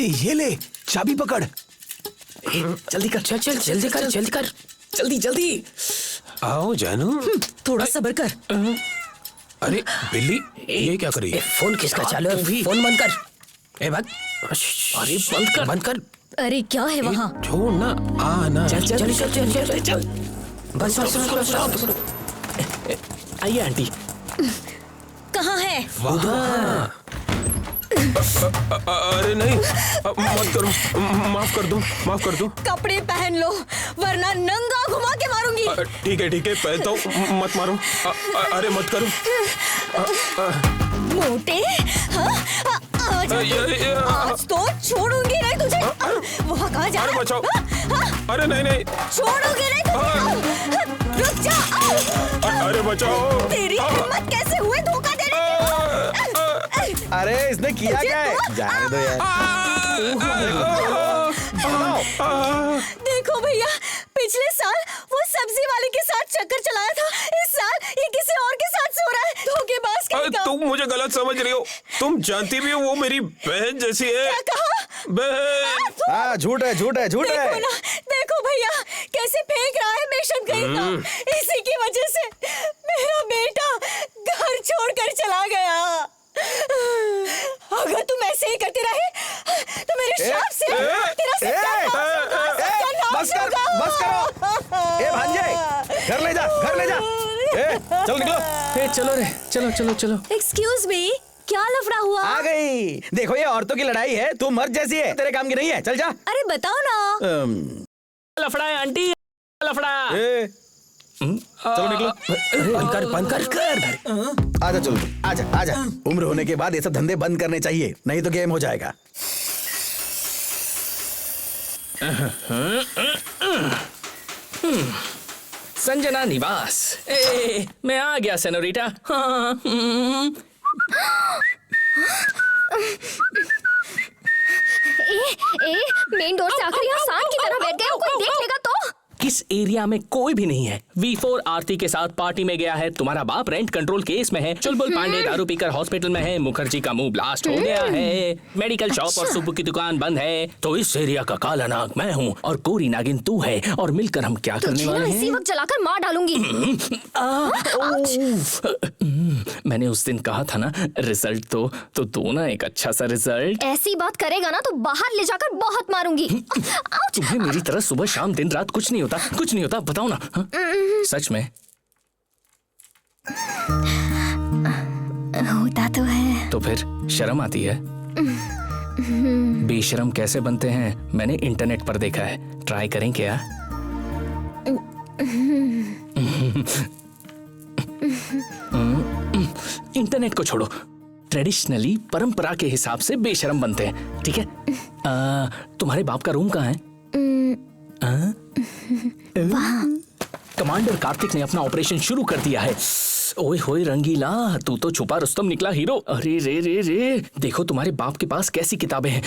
ये ले, चाबी पकड़। जल्दी कर, चल चल जल्दी कर, जल्दी कर, जल्दी जल्दी। आओ जानू। थोड़ा सब्र कर। अरे बिल्ली, ये क्या कर रही है? फोन किसका चालू है? फोन बंद कर। ए बंद। अरे बंद कर, बंद कर। अरे क्या है वहाँ? छोड़ ना, आ ना। चल चल चल चल चल चल चल। बस बस बस बस। आइए आंटी। कहाँ है? अरे नहीं, मत करो, माफ कर दो, माफ कर दो। कपड़े पहन लो वरना नंगा घुमा के मारूंगी। ठीक है, पहले तो मत मारो। अरे मत करो। मोटे, हाँ? आज तो छोड़ूंगी नहीं तुझे। वहाँ कहाँ जा अरे रहा है? बचाओ। हाँ? अरे नहीं, छोड़ूंगी नहीं तुझे। रुक जा। अरे बचाओ। तेरी हिम्मत कैसे हुई धोखा देने की? अरे इसने किया क्या है? जाने दो यार। देखो भैया, पिछले साल वो सब्जी वाले के साथ चक्कर चलाया था, इस साल ये किसी और के साथ सो रहा है। धोखेबाज कहीं का। तुम मुझे गलत समझ रही हो। तुम जानती भी हो वो मेरी बहन जैसी है। क्या कहा? बहन। हाँ, झूठ है, झूठ है, झूठ है। देखो ना, देखो भैया कैसे फेंक रहा है बेशर्म कहीं का। इसी की वजह से मेरा बेटा घर छोड़कर चला गया। अगर तुम ऐसे ही करते रहे तो मेरे श्राप से तेरा बस करो। ए भांजे, घर ले जा, घर ले जा। चलो निकलो। चलो रे, चलो चलो चलो। एक्सक्यूज मी, क्या लफड़ा हुआ? आ गई। देखो ये औरतों की लड़ाई है, तू मर्द जैसी है, तेरे काम की नहीं है। चल जा। अरे बताओ ना। लफड़ा है आंटी, लफड़ा। चलो निकलो। बंद कर, बंद कर। आजा, चलो आजा, आजा। उम्र होने के बाद ये सब धंधे बंद करने चाहिए, नहीं तो गेम हो जाएगा। संजना निवास। मैं आ गया सेनोरिटा। मेन डोर से आकर यहाँ सांड की तरह बैठ गए हो, कोई देख लेगा तो? किस एरिया में कोई भी नहीं है। V4 आरती के साथ पार्टी में गया है। तुम्हारा बाप रेंट कंट्रोल केस में है। चुलबुल पांडे दारू पीकर हॉस्पिटल में है। मुखर्जी का मुंह ब्लास्ट हो गया है। मेडिकल शॉप और सुब्बू की दुकान बंद है। तो इस एरिया का काला नाग मैं हूँ और कोरी नागिन तू है, और मिलकर हम क्या करने वाले इसी हैं? वक्त जलाकर मार डालूंगी। मैंने उस दिन कहा था ना, रिजल्ट तो दो ना एक अच्छा सा रिजल्ट। ऐसी बात करेगा ना तो बाहर ले जाकर बहुत मारूंगी। तुम्हें मेरी तरह सुबह शाम दिन रात कुछ नहीं होता, कुछ नहीं होता, बताओ ना। हाँ? सच में होता तो है। तो फिर शर्म आती है? बेशरम कैसे बनते हैं मैंने इंटरनेट पर देखा है, ट्राई करें क्या? इंटरनेट को छोड़ो, ट्रेडिशनली परंपरा के हिसाब से बेशरम बनते हैं, ठीक है? तुम्हारे बाप का रूम कहाँ है? कमांडर कार्तिक ने अपना ऑपरेशन शुरू कर दिया है। ओए होए रंगीला, तू तो छुपा रुस्तम निकला हीरो। अरे रे रे रे, देखो तुम्हारे बाप के पास कैसी किताबें हैं।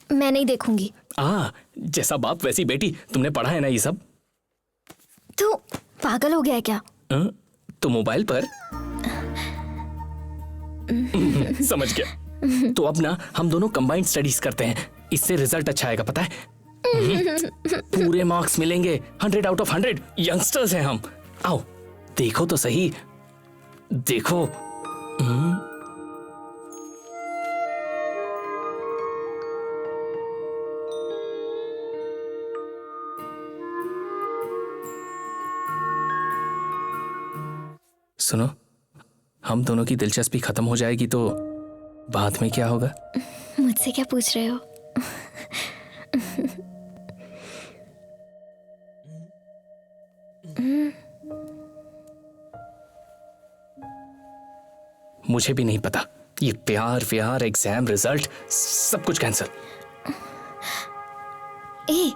मैं नहीं देखूंगी। जैसा बाप वैसी बेटी, तुमने पढ़ा है ना ये सब? तू पागल हो गया है क्या? तो मोबाइल पर समझ गया। तो अब ना हम दोनों कंबाइंड स्टडीज करते हैं, इससे रिजल्ट अच्छा आएगा, पता है? पूरे मार्क्स मिलेंगे, 100 आउट ऑफ 100। यंगस्टर्स हैं हम। आओ देखो तो सही, देखो। सुनो, हम दोनों की दिलचस्पी खत्म हो जाएगी तो बाद में क्या होगा? मुझसे क्या पूछ रहे हो? मुझे भी नहीं पता। ये प्यार व्यार एग्जाम रिजल्ट सब कुछ कैंसिल। ए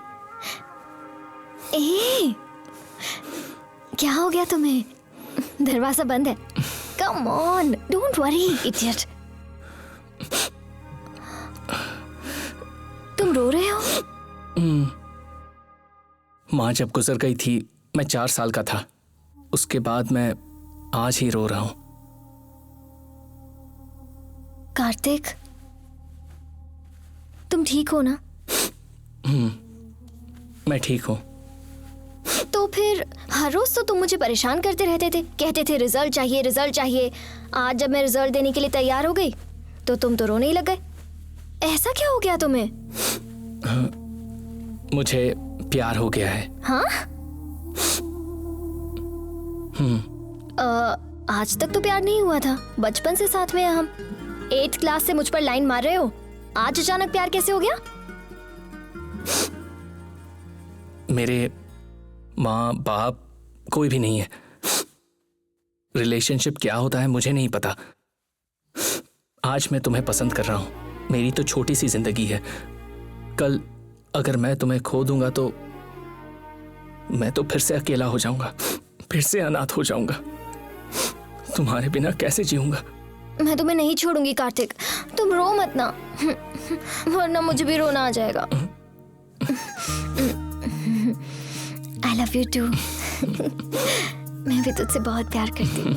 क्या हो गया तुम्हें? दरवाजा बंद है। Come on, don't worry idiot. तुम रो रहे हो? माँ जब गुजर गई थी मैं 4 साल का था। उसके बाद मैं आज ही रो रहा हूं। कार्तिक, तुम ठीक हो ना? मैं ठीक हूं। तो फिर हर रोज तो तुम मुझे परेशान करते रहते थे, कहते थे रिजल्ट चाहिए रिजल्ट चाहिए। आज जब मैं रिजल्ट देने के लिए तैयार हो गई तो तुम तो रोने ही लग गए। ऐसा क्या हो गया तुम्हें? मुझे प्यार हो गया है। हाँ? आज तक तो प्यार नहीं हुआ था, बचपन से साथ में हैं हम। 8th क्लास से मुझ पर लाइन मार रहे हो, आज अचानक प्यार कैसे हो गया? मेरे माँ बाप कोई भी नहीं है। रिलेशनशिप क्या होता है मुझे नहीं पता। आज मैं तुम्हें पसंद कर रहा हूं। मेरी तो छोटी सी जिंदगी है। कल अगर मैं तुम्हें खो दूंगा तो मैं तो फिर से अकेला हो जाऊंगा, फिर से अनाथ हो जाऊंगा। तुम्हारे बिना कैसे जीऊंगा? मैं तुम्हें नहीं छोड़ूंगी कार्तिक, तुम रो मत ना, वरना मुझे भी रोना आ जाएगा। I love you too। मैं भी तुझसे बहुत प्यार करती हूँ।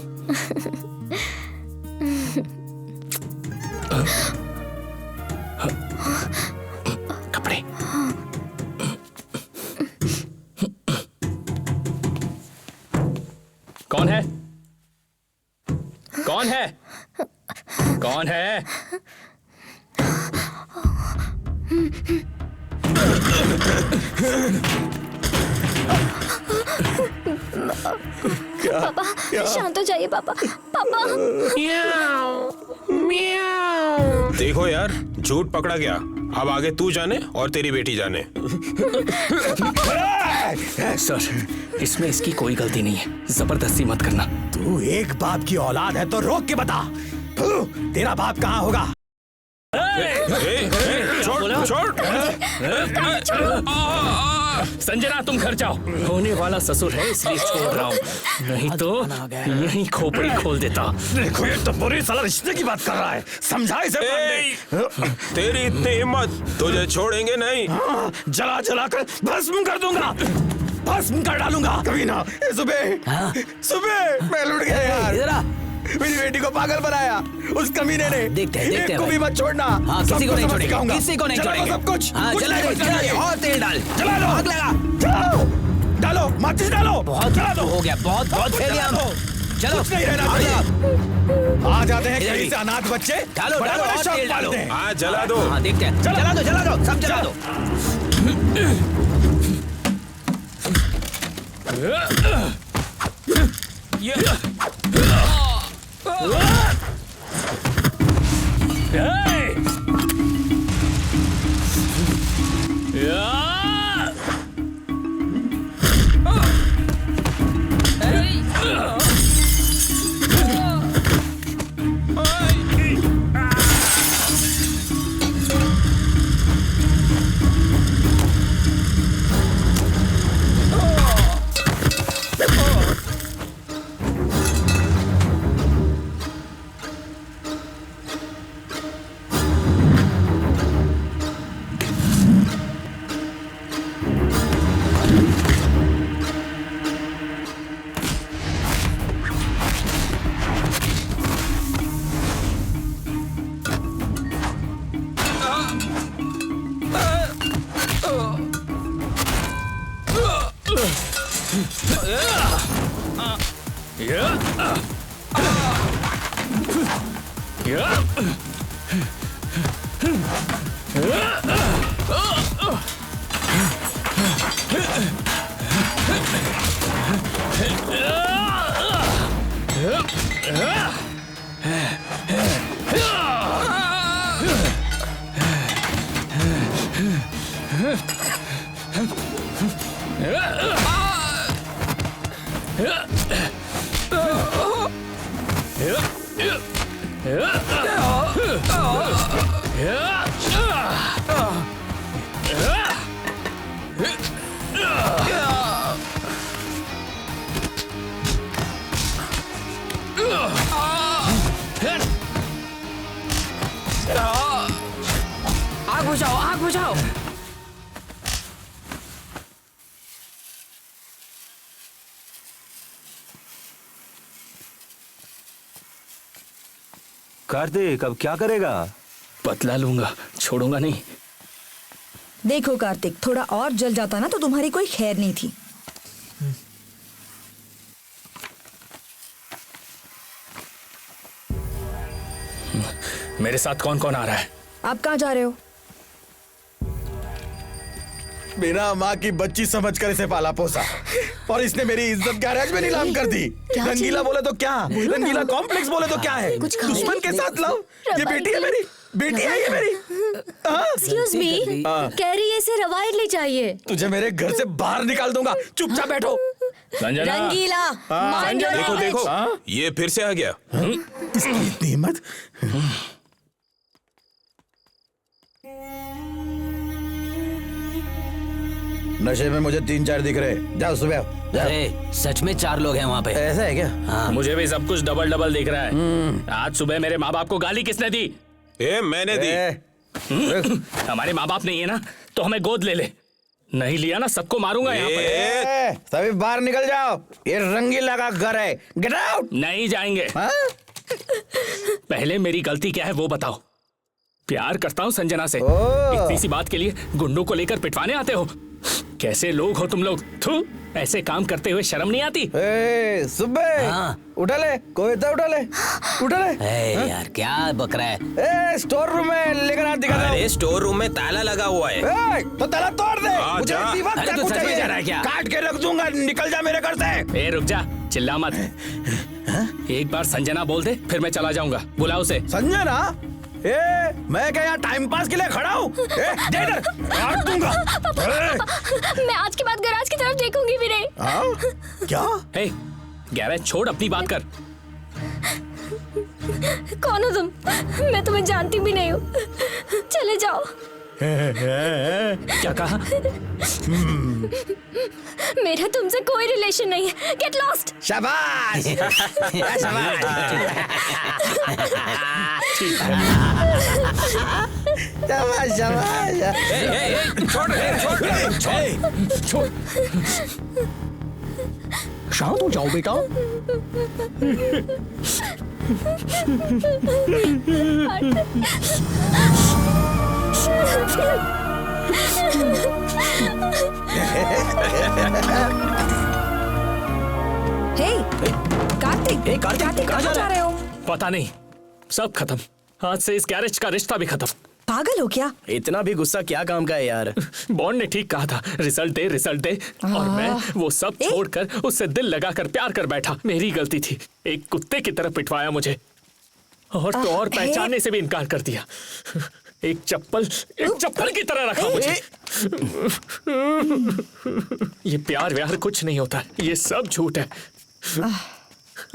कपड़े। कौन है? कौन है? कौन है? पापा शांत हो जाइए पापा। पापा देखो यार, झूठ पकड़ा गया। अब आगे तू जाने और तेरी बेटी जाने। सर, इसमें इसकी कोई गलती नहीं है, जबरदस्ती मत करना। तू एक बाप की औलाद है तो रोक के बता, तेरा बाप कहाँ होगा? संजना तुम घर जाओ, होने वाला ससुर है इसलिए छोड़ रहा हूँ, नहीं तो यहीं खोपड़ी खोल देता। देखो ये तो बुरी साला रिश्ते की बात कर रहा है, समझा इसे। तेरी इतनी हिम्मत, तुझे छोड़ेंगे नहीं। जला जला कर भस्म कर दूंगा, भस्म कर डालूंगा। कभी ना। सुबह सुबह मैं लुट गया यार, मेरी बेटी को पागल बनाया उस कमीने ने। देखते एक को भी मत छोड़ना। हाँ, किसी को नहीं छोड़ेंगे, किसी को नहीं छोड़ेंगे। सब कुछ। हाँ, कुछ जला नहीं दे, बचना चाहिए। और तेल डाल, जला दो, आग लगा, चलाओ, डालो, माचिस डालो, बहुत जला दो। हो गया, बहुत फेल गया हम। चलो, कुछ नहीं रहना चाहिए। आ जाते हैं कहीं से अनाथ बच्चे, डालो, बड़े डालो, बड़े और शौक तेल डालो। पालते हैं। हाँ, जला दो। हाँ, देखते हैं। जला दो, सब जला दो। आग बुझाओ, आग बुझाओ। कार्तिक अब क्या करेगा? बदला लूंगा, छोड़ूंगा नहीं। देखो कार्तिक, थोड़ा और जल जाता ना तो तुम्हारी कोई खैर नहीं थी। मेरे साथ कौन कौन आ रहा है? आप कहाँ जा रहे हो? बिना माँ की बच्ची समझकर इसे पाला पोसा और इसने मेरी इज्जत गैरेज में नीलाम कर दी। रंगीला बोले तो क्या, रंगीला कॉम्प्लेक्स बोले तो क्या है, दुश्मन के साथ लव। ये बेटी है मेरी, बेटी है ये मेरी। एक्सक्यूज मी, कह रही है इसे रवायतली चाहिए। तुझे मेरे घर से बाहर निकाल दूंगा, चुपचाप बैठो। संजना, रंगीला, mind your देखो language। देखो, ये फिर से आ गया। इसकी इतनी हिम्मत। नशे में मुझे 3-4 दिख रहे। जाओ सुबह जाओ। अरे सच में 4 लोग हैं वहाँ पे। ऐसा है क्या? हाँ। मुझे भी सब कुछ डबल डबल दिख रहा है। आज सुबह मेरे माँ बाप को गाली किसने दी? मैंने दी। हमारे माँ बाप नहीं है ना, तो हमें गोद ले ले। नहीं लिया ना, सबको मारूंगा यहाँ पर। सभी बाहर निकल जाओ, ये रंगीला का घर है। Get out. नहीं जाएंगे। पहले मेरी गलती क्या है वो बताओ। प्यार करता हूँ संजना से, इतनी सी बात के लिए गुंडों को लेकर पिटवाने आते हो। कैसे लोग हो तुम लोग? थू, ऐसे काम करते हुए शर्म नहीं आती? सुबह उठा ले, कोई तो उठा ले, उठा ले। यार क्या बक रहा है? स्टोर रूम में लेकर आ, दिखा दो। अरे स्टोर रूम में ताला लगा हुआ है। तो ताला तोड़ दे। मुझे जा। इसी वक्त अरे तू चाकू सच में चाहिए। जा रहा है क्या? काट के रख दूंगा, निकल जा मेरे घर से। रुक जा, चिल्ला मत। एक बार संजना बोल दे, फिर मैं चला जाऊंगा। बुला उसे। संजना? मैं क्या यहाँ टाइम पास के लिए खड़ा हूँ? काट दूंगा। मैं आज के बाद गैराज की तरफ देखूंगी भी नहीं। क्या? गैरेज छोड़, अपनी बात कर। कौन हो तुम? मैं तुम्हें जानती भी नहीं हूँ। चले जाओ। क्या कहा? मेरा तुमसे कोई रिलेशन नहीं है। Get lost. शाबाश। शाबाश। शाबाश शाबाश। छोड़। शांत हो जाओ बेटा। कार्तिक कहाँ जा रहे हो? पता नहीं, सब खत्म। आज से इस गैरेज का रिश्ता भी खत्म। पागल हो क्या? इतना भी गुस्सा क्या काम का है यार? बॉन्ड ने ठीक कहा था, रिजल्ट दे। और मैं वो सब छोड़कर उससे दिल लगाकर प्यार कर बैठा। मेरी गलती थी। एक कुत्ते की तरह पिटवाया मुझे, और तो और पहचानने से भी इनकार कर दिया। एक चप्पल की तरह रखा मुझे। ये प्यार व्यार कुछ नहीं होता, ये सब झूठ है।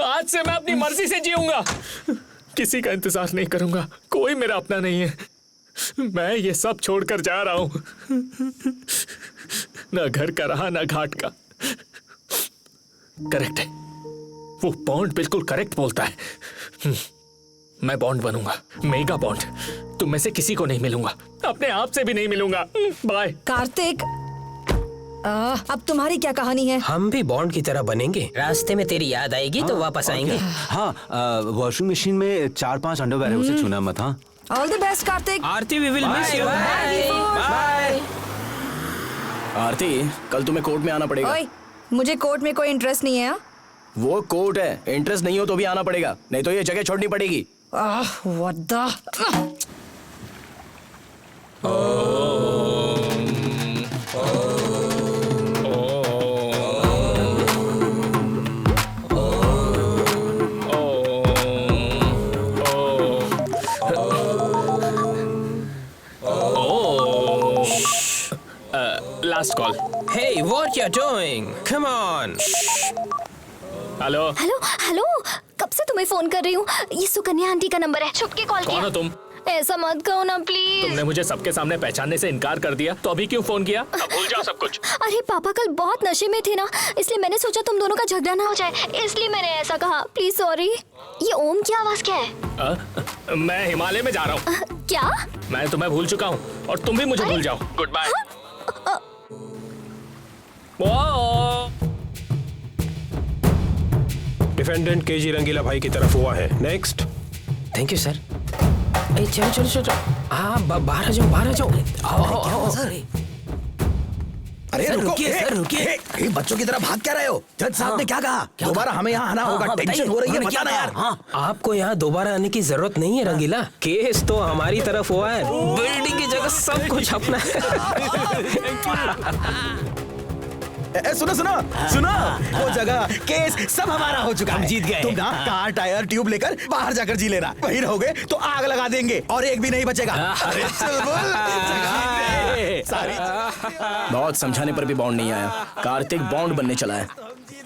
आज से मैं अपनी मर्जी से जीऊंगा, किसी का इंतजार नहीं करूंगा। कोई मेरा अपना नहीं है। मैं ये सब छोड़कर जा रहा हूं। ना घर का रहा, ना घाट का। करेक्ट है, वो बॉन्ड बिल्कुल करेक्ट बोलता है। मैं बॉन्ड बनूंगा, मेगा बॉन्ड। तुम में से किसी को नहीं मिलूंगा, अपने आप से भी नहीं मिलूंगा। बाय। कार्तिक, अब तुम्हारी क्या कहानी है? हम भी बॉन्ड की तरह बनेंगे। रास्ते में तेरी याद आएगी तो वापस आएंगे। हाँ, वॉशिंग मशीन में 4-5 अंडरवेयर है, उसे छूना मत। हाँ, all the best Kartik. Aarti, we will miss you. Bye. Aarti, कल तुम्हें कोर्ट में आना पड़ेगा। ओए, मुझे कोर्ट में कोई इंटरेस्ट नहीं है। वो कोर्ट है, इंटरेस्ट नहीं हो तो भी आना पड़ेगा, नहीं तो ये जगह छोड़नी पड़ेगी। What the? Last call. Hey, what you're doing? Come on. Hello. Hello hello, कब से तुम्हें फोन कर रही हूँ। ये सुकन्या आंटी का नंबर है, छुप के कॉल कौन किया। हो तुम? ऐसा मत कहो ना प्लीज। तुमने मुझे सबके सामने पहचानने से इनकार कर दिया, तो अभी क्यों फोन किया? अब भूल जाओ सब कुछ। अरे पापा कल बहुत नशे में थे ना, इसलिए मैंने सोचा तुम दोनों का झगड़ा ना हो जाए, इसलिए मैंने ऐसा कहा। Please sorry. ये ओम की आवाज क्या है? मैं हिमालय में जा रहा हूँ। क्या? मैं तुम्हें भूल चुका हूँ और तुम भी मुझे भूल जाओ। Good bye. Defendant KG Rangeela भाई की तरफ हुआ है। नेक्स्ट। Thank you sir. चलो चलो चलो हाँ बाहर आ जाओ, बाहर आ जाओ। आओ सर। अरे सर, रुको, रुकिए, सर, रुकिए। बच्चों की तरह भाग क्या रहे हो? जज साहब ने क्या कहा? दोबारा हमें यहाँ आना होगा। टेंशन हो रही है, बताना यार। आपको यहाँ दोबारा आने की जरूरत नहीं है रंगीला, केस तो हमारी तरफ हुआ है, बिल्डिंग की जगह सब कुछ अपना सुनो सुनो सुनो, वो जगह केस सब हमारा हो चुका है। हम जीत गए। तुम ना कार टायर ट्यूब लेकर बाहर जाकर जी लेना, वहीं रहोगे तो आग लगा देंगे और एक भी नहीं बचेगा। अरे चुलबुल, बहुत समझाने पर भी बॉन्ड नहीं आया। कार्तिक बॉन्ड बनने चला है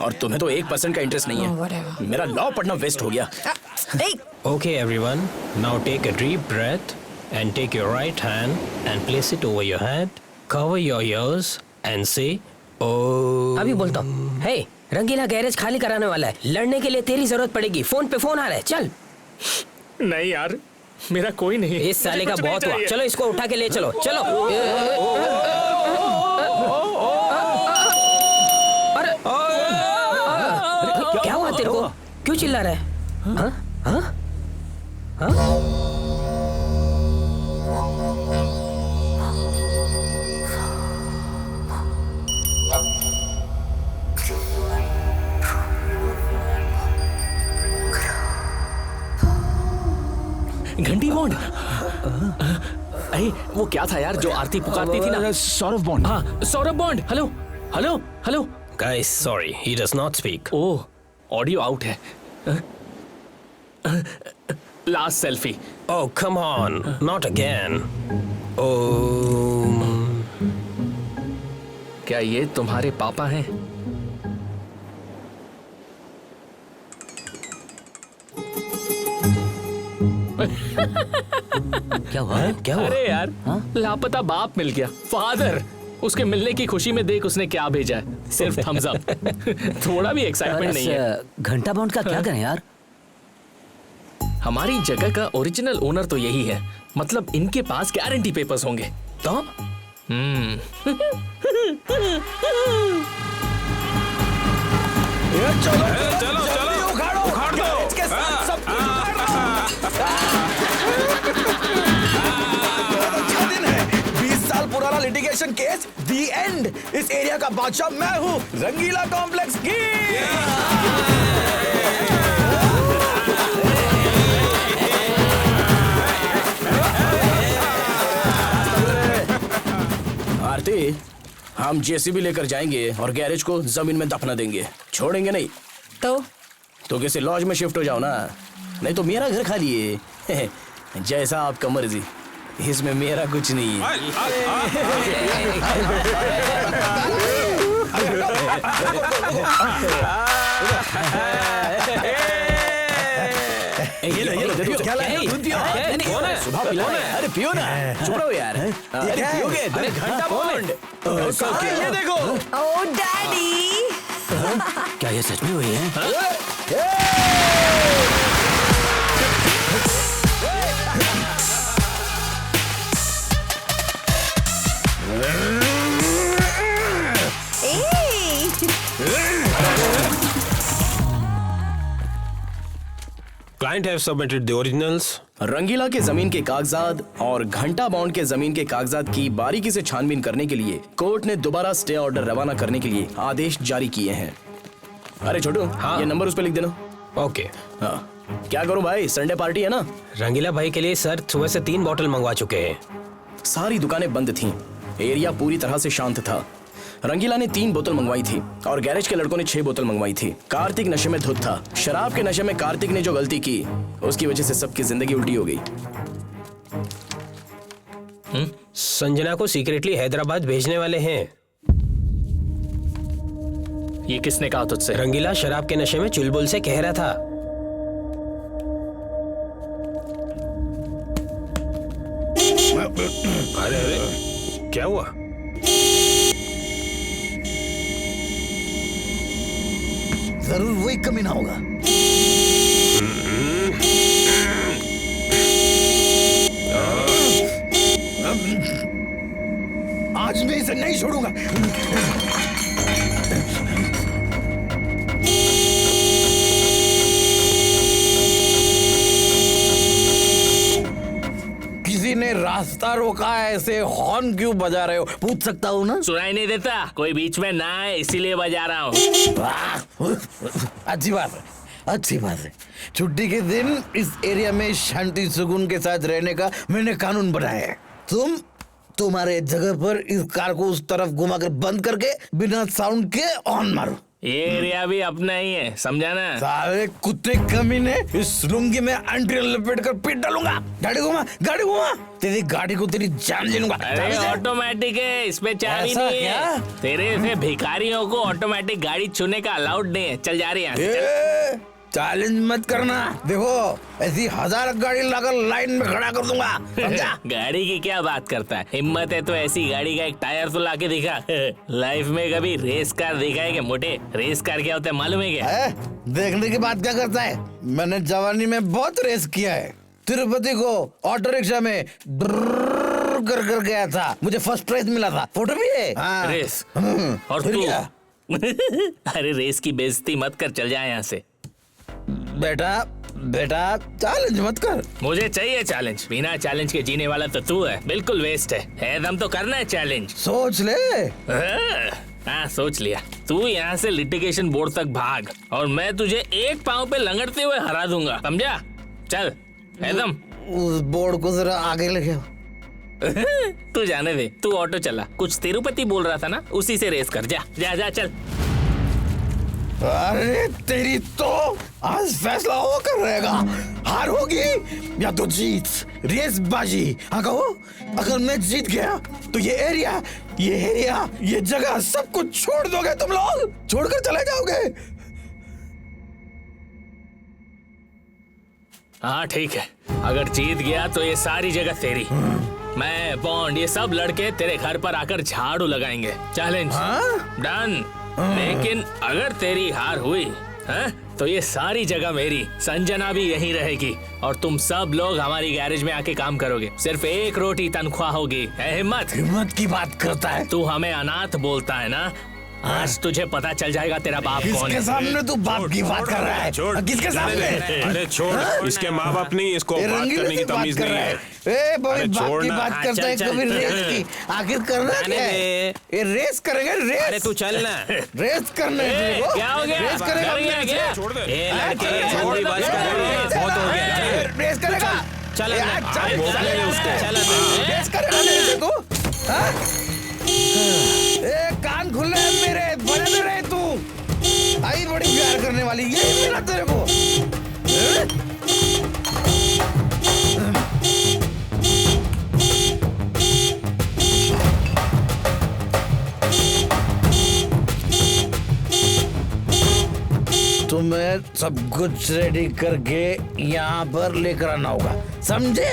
और तुम्हें तो 1% का इंटरेस्ट नहीं है। मेरा लॉ पढ़ना वेस्ट हो गया। Okay everyone, now take a deep breath and take your right hand and place it over your head, cover your ears and say अभी बोलता हूँ। हे, रंगीला गैरेज खाली कराने वाला है, लड़ने के लिए तेरी जरूरत पड़ेगी। फोन पे फोन आ रहा है, चल। नहीं यार, मेरा कोई नहीं। इस साले का बहुत हुआ, चलो इसको उठा के ले चलो। चलो। अरे क्या हुआ तेरे को? क्यों चिल्ला रहा है? हाँ? हाँ? हाँ? घंटी बॉन्ड। अरे वो क्या था यार जो आरती पुकारती थी ना? सौरभ बॉन्ड। हाँ Saurabh Bond. Hello hello hello. guys sorry he does not speak। Oh, audio out है। Last selfie. oh come on not again। oh क्या ये तुम्हारे पापा हैं? क्या हुआ? क्या हुआ? अरे यार, लापता बाप मिल गया। फादर, उसके मिलने की खुशी में देख उसने क्या भेजा है। सिर्फ थम्स अप। थोड़ा भी एक्साइटमेंट नहीं है। घंटा बॉन्ड का क्या करें यार? हमारी जगह का ओरिजिनल ओनर तो यही है, मतलब इनके पास गारंटी पेपर्स होंगे तो। चलो चलो उखाड़ दो। इसके साथ सब कुछ क्या दिन है? 20 साल पुराना लिटिगेशन केस, दी एंड। इस एरिया का बादशाह मैं हूँ, रंगीला कॉम्प्लेक्स की। आरती, हम जेसीबी लेकर जाएंगे और गैरेज को जमीन में दफना देंगे, छोड़ेंगे नहीं। तो किसी लॉज में शिफ्ट हो जाओ ना, नहीं तो मेरा घर खाली है। जैसा आपका मर्जी, इसमें मेरा कुछ नहीं है। ये लो, देखो क्या लाया? दूध पियो। सुबह पिलाना है। अरे पियो ना, चुप रहो यार। अरे पियोगे? अरे घंटा बॉन्ड। ये देखो। ओह डैडी। क्या ये सच में हुई है? Client have submitted the originals। रंगीला के जमीन के कागजात और घंटा बॉन्ड के जमीन के कागजात की बारीकी से छानबीन करने के लिए कोर्ट ने दोबारा स्टे ऑर्डर रवाना करने के लिए आदेश जारी किए हैं। अरे छोटू, ये नंबर उस पे लिख देना। ओके। हाँ, क्या करूं भाई, संडे पार्टी है ना। रंगीला भाई के लिए सर सुबह से 3 बॉटल मंगवा चुके हैं। सारी दुकानें बंद थीं, एरिया पूरी तरह से शांत था। रंगीला ने 3 बोतल मंगवाई थी और गैरेज के लड़कों ने 6 बोतल मंगवाई थी। कार्तिक नशे में धुत था। शराब के नशे में कार्तिक ने जो गलती की, उसकी वजह से सबकी जिंदगी उल्टी हो गई। संजना को सीक्रेटली हैदराबाद भेजने वाले हैं। ये किसने कहा तुझसे? रंगीला शराब के नशे में चुलबुल से कह रहा था। अरे अरे क्या हुआ? जरूर वही कमीना होगा। आज मैं इसे नहीं छोड़ूंगा। किसी ने रास्ता रोका है, ऐसे हॉर्न क्यों बजा रहे हो? पूछ सकता हूँ ना? सुनाई नहीं देता? कोई बीच में ना है इसीलिए बजा रहा हूँ। अच्छी बात है, अच्छी बात है। छुट्टी के दिन इस एरिया में शांति सुकून के साथ रहने का मैंने कानून बनाया है। तुम्हारे जगह पर इस कार को उस तरफ घुमाकर बंद करके बिना साउंड के ऑन मारो। ये एरिया भी अपना ही है, समझा ना? सारे कुत्ते कमीने, इस लुंगी में अंटी लपेट कर पीट डालूंगा। गाड़ी घुमा, गाड़ी घुमा। तेरी गाड़ी को तेरी जान ले लूंगा। अरे ऑटोमेटिक है, इसमें चाबी नहीं है। तेरे से भिखारियों को ऑटोमेटिक गाड़ी छूने का अलाउड नहीं है। चल जा रही है। चैलेंज मत करना। देखो ऐसी 1000 गाड़ी लाकर लाइन में खड़ा कर दूंगा, समझा? गाड़ी की क्या बात करता है? हिम्मत है तो ऐसी गाड़ी का एक टायर तो लाके दिखा। लाइफ में कभी रेस कार देखा है क्या मोटे? रेस कार क्या होता है मालूम है क्या? देखने की बात क्या करता है? मैंने जवानी में बहुत रेस किया है। तिरुपति को ऑटो रिक्शा में कर गया था, मुझे फर्स्ट प्राइज मिला था। फोटो भी है। रेस और तू? अरे रेस की बेइज्जती मत कर, चल जाए यहाँ से। बेटा चैलेंज मत कर। मुझे चाहिए चैलेंज। बिना चैलेंज के जीने वाला तो तू है, बिल्कुल वेस्ट है। दम तो करना है चैलेंज। सोच ले। हाँ सोच लिया। तू यहाँ से लिटिगेशन बोर्ड तक भाग और मैं तुझे एक पाँव पे लंगड़ते हुए हरा दूंगा, समझा? चल एकदम। उस बोर्ड को जरा आगे लेके आओ। तू जाने दे, तू ऑटो चला। कुछ तिरुपति बोल रहा था ना, उसी से रेस कर। जा जा जा चल। अरे तेरी तो आज फैसला होकर रहेगा, हार होगी या तो जीत। रेस बाजी। हाँ कहो, अगर मैं जीत गया तो ये एरिया ये जगह सब कुछ छोड़ दोगे तुम लोग? छोड़कर चले जाओगे? हाँ ठीक है, अगर जीत गया तो ये सारी जगह तेरी। मैं बॉन्ड ये सब लड़के तेरे घर पर आकर झाड़ू लगाएंगे। Challenge done. लेकिन अगर तेरी हार हुई तो ये सारी जगह मेरी। संजना भी यहीं रहेगी और तुम सब लोग हमारी गैरेज में आके काम करोगे। सिर्फ 1 रोटी तनख्वाह होगी। हिम्मत की बात करता है तू। हमें अनाथ बोलता है ना? आज तुझे पता चल जाएगा तेरा बाप कौन है। किसके सामने तू बाप की बात कर रहा है? किसके सामने? अरे छोड़, इसके माँ बाप नहीं, इसको बात करने की तमीज नहीं है। बाप की बात करता है कभी रेस की। आखिर करना क्या है? ये रेस करेंगे, रेस। अरे तू चल ना। रेस करने क्या हो गया? रेस करेगा क्या? छोड़ दे। बहुत हो गया। रेस करेगा। चल रेस करेगा तू। कान खुले हैं मेरे, बने तो रहे तू। आई बड़ी प्यार करने वाली, यही मिला तेरे को। तुम्हें सब कुछ रेडी करके यहाँ पर लेकर आना होगा, समझे?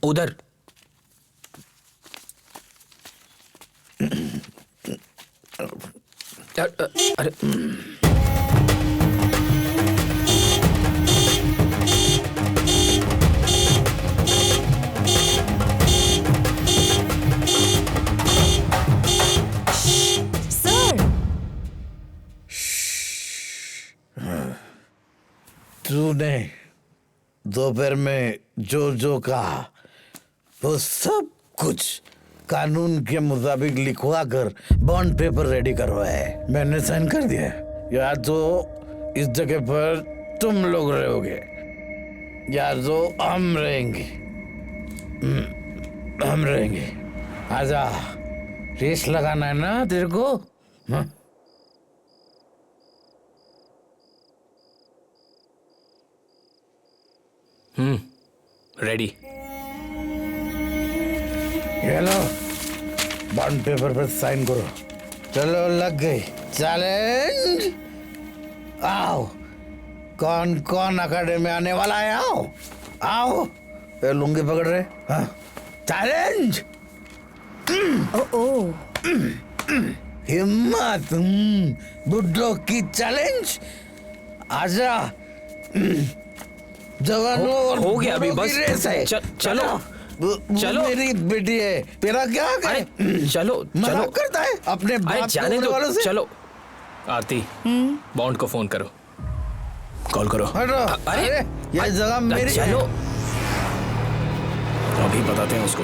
उधर। अरे तूने दोपहर में जो कहा वो सब कुछ कानून के मुताबिक लिखवा कर बॉन्ड पेपर रेडी करवाया है। मैंने साइन कर दिया। या तो इस जगह पर तुम लोग रहोगे या तो हम रहेंगे। हम रहेंगे। आजा, रेस लगाना है ना तेरे को? हाँ? रेडी। ये लो, बॉन्ड पेपर पर साइन करो। चलो लग गई। चैलेंज। आओ, कौन कौन अकेडमी में आने वाला है? आओ आओ। ये लुंगी पकड़ रहे? हाँ। चैलेंज। हिम्मत। बुड्ढों की चैलेंज। आजा। जवानों और हो गया अभी बुड्ढों की बस। रेस है। चलो चलो। मेरी बेटी है, तेरा क्या है? चलो मजाक चलो करता है अपने बाप जाने के दो। वालों से। चलो आरती, बॉन्ड को फोन करो। कॉल करो। हटो। अरे ये जगह मेरी है। चलो अभी बताते हैं उसको।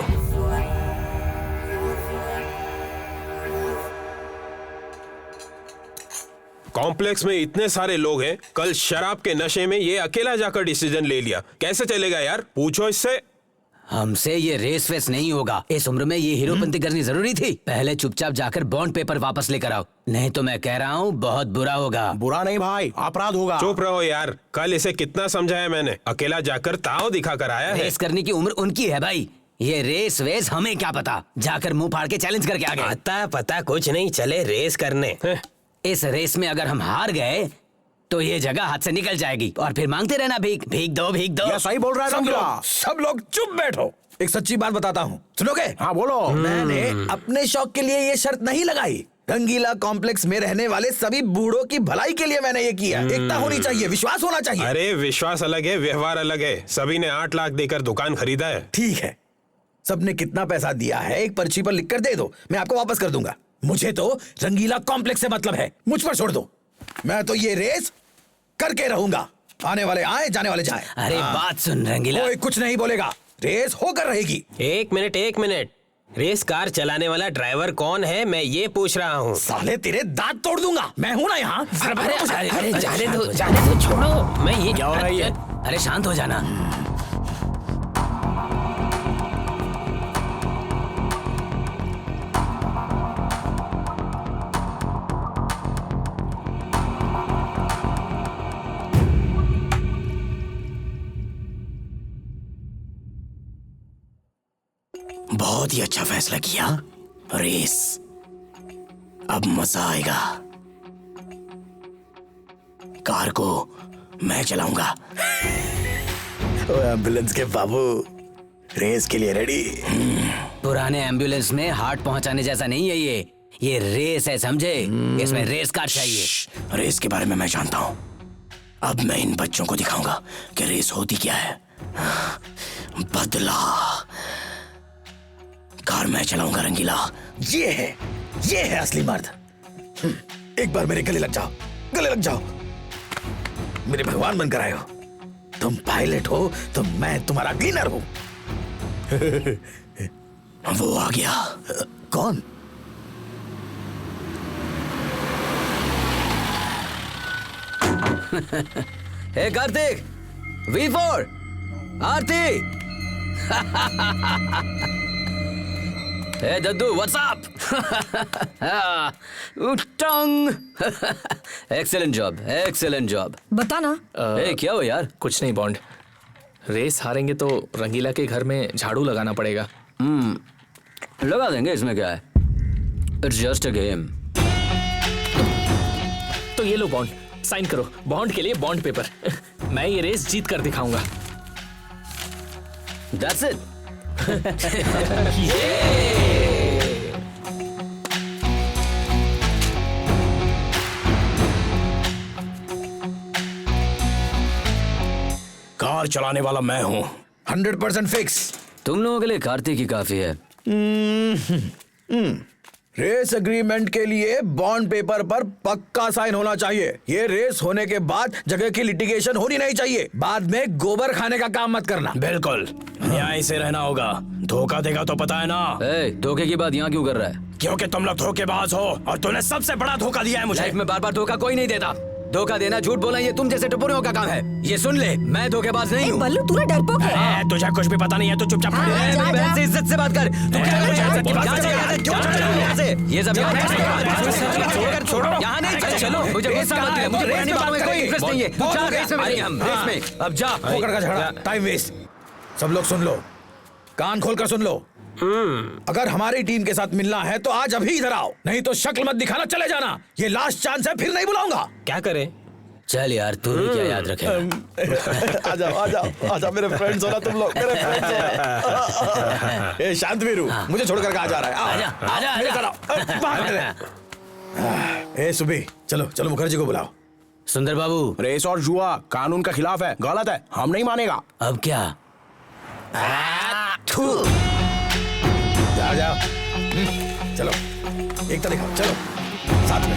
कॉम्प्लेक्स में इतने सारे लोग हैं, कल शराब के नशे में ये अकेला जाकर डिसीजन ले लिया। कैसे चलेगा यार? पूछो इससे। हमसे ये रेस वेस नहीं होगा। इस उम्र में ये हीरोपंती करनी जरूरी थी? पहले चुपचाप जाकर बॉन्ड पेपर वापस लेकर आओ, नहीं तो मैं कह रहा हूँ बहुत बुरा होगा। बुरा नहीं भाई, अपराध होगा। चुप रहो यार, कल इसे कितना समझाया मैंने। अकेला जाकर ताव दिखा कर आया है। रेस करने की उम्र उनकी है भाई, ये रेस वेस हमें क्या पता। जाकर मुंह फाड़ के चैलेंज करके आ गए। आता पता कुछ नहीं, चले रेस करने। इस रेस में अगर हम हार गए तो ये जगह हाथ से निकल जाएगी और फिर मांगते रहना भीख, भीख दो भीख दो। ये सही बोल रहा है रंगीला। सब लोग चुप बैठो। एक सच्ची बात बताता हूँ, सुनोगे? हाँ बोलो। मैंने अपने शौक के लिए ये शर्त नहीं लगाई। रंगीला कॉम्प्लेक्स में रहने वाले सभी बूढ़ों की भलाई के लिए मैंने ये किया। एकता होनी चाहिए, विश्वास होना चाहिए। अरे विश्वास अलग है, व्यवहार अलग है। सभी ने 8 लाख देकर दुकान खरीदा है। ठीक है, सबने कितना पैसा दिया है एक पर्ची पर लिखकर दे दो, मैं आपको वापस कर दूंगा। मुझे तो रंगीला कॉम्प्लेक्स से मतलब है, मुझ पर छोड़ दो। मैं तो ये रेस करके रहूंगा, आने वाले आए जाने वाले जाए। अरे बात सुन रंगीला, कोई कुछ नहीं बोलेगा, रेस होकर रहेगी। एक मिनट। रेस कार चलाने वाला ड्राइवर कौन है, मैं ये पूछ रहा हूँ। साले तेरे दांत तोड़ दूंगा, मैं हूं ना यहाँ। अरे जाने दो, छोड़ो। मैं ये क्या हो रही है? अरे शांत हो जाना। बहुत ही अच्छा फैसला किया। रेस, अब मजा आएगा। कार को मैं चलाऊंगा। एम्बुलेंस के बाबू, रेस के लिए रेडी? पुराने एम्बुलेंस में हार्ट पहुंचाने जैसा नहीं है ये रेस है, समझे? इसमें रेस कार चाहिए। रेस के बारे में मैं जानता हूं। अब मैं इन बच्चों को दिखाऊंगा कि रेस होती क्या है। बदला। कार मैं चलाऊंगा रंगीला। ये है असली मर्द। एक बार मेरे गले लग जाओ। मेरे भगवान बनकर आए हो। तुम पायलट हो तो मैं तुम्हारा क्लीनर हूं। वो आ गया। कौन? Hey Kartik, V4 Aarti. Hey दद्दू, व्हाट्स अप? टंग। Excellent job. बता ना। ए क्या हो यार? कुछ नहीं बॉन्ड, रेस हारेंगे तो रंगीला के घर में झाड़ू लगाना पड़ेगा। लगा देंगे, इसमें क्या है? It's just a game. तो ये लो बॉन्ड, साइन करो। बॉन्ड के लिए बॉन्ड पेपर। मैं ये रेस जीत कर दिखाऊंगा। That's it. कार चलाने वाला मैं हूं। 100% फिक्स। तुम लोगों के लिए कार्तिक ही काफी है। रेस एग्रीमेंट के लिए बॉन्ड पेपर पर पक्का साइन होना चाहिए। ये रेस होने के बाद जगह की लिटिगेशन होनी नहीं चाहिए। बाद में गोबर खाने का काम मत करना। बिल्कुल न्याय से रहना होगा। धोखा देगा तो पता है ना। धोखे की बात यहाँ क्यों कर रहा है? क्योंकि तुम लोग धोखेबाज हो और तूने सबसे बड़ा धोखा दिया है मुझे। लाइफ में बार बार धोखा कोई नहीं देता। धोखा देना, झूठ बोलना ये तुम जैसे टपोरियों का काम है। ये सुन ले, मैं धोखेबाज नहीं हूँ। बल्लू तू ना डरपोक है। तुझे कुछ भी पता नहीं है, तू चुपचाप खड़ी रह। मेरी बहन से इज्जत से बात कर। तू क्या कर रहा है? क्यों चल रहा है यहाँ से? ये सब छोड़ो, यहाँ नहीं चल। चलो, मुझे गुस्सा मत दिला, मुझे पुरानी बातों में कोई इंटरेस्ट नहीं है। जा रेस में, हम रेस में। अब जा। पोकर का झगड़ा, टाइम वेस्ट। सब लोग सुन लो, कान खोलकर सुन लो। अगर हमारी टीम के साथ मिलना है तो आज अभी इधर आओ, नहीं तो शक्ल मत दिखाना, चले जाना। ये लास्ट चांस है, फिर नहीं बुलाऊंगा। क्या करें? चल यार, तू ही क्या याद रखे। आ जाओ आ जाओ आ जाओ, मेरे फ्रेंड्स हो ना तुम लोग, मेरे फ्रेंड्स हो। ए शांत वीरू, मुझे छोड़कर कहाँ जा रहा है? आजा आजा आजा। ए सुबी, चलो चलो मुखर्जी को बुलाओ। सुंदर बाबू, रेस और जुआ कानून का खिलाफ है, गलत है, हम नहीं मानेगा। अब क्या? जाओ जाओ, चलो एक तो दिखाओ, चलो साथ में।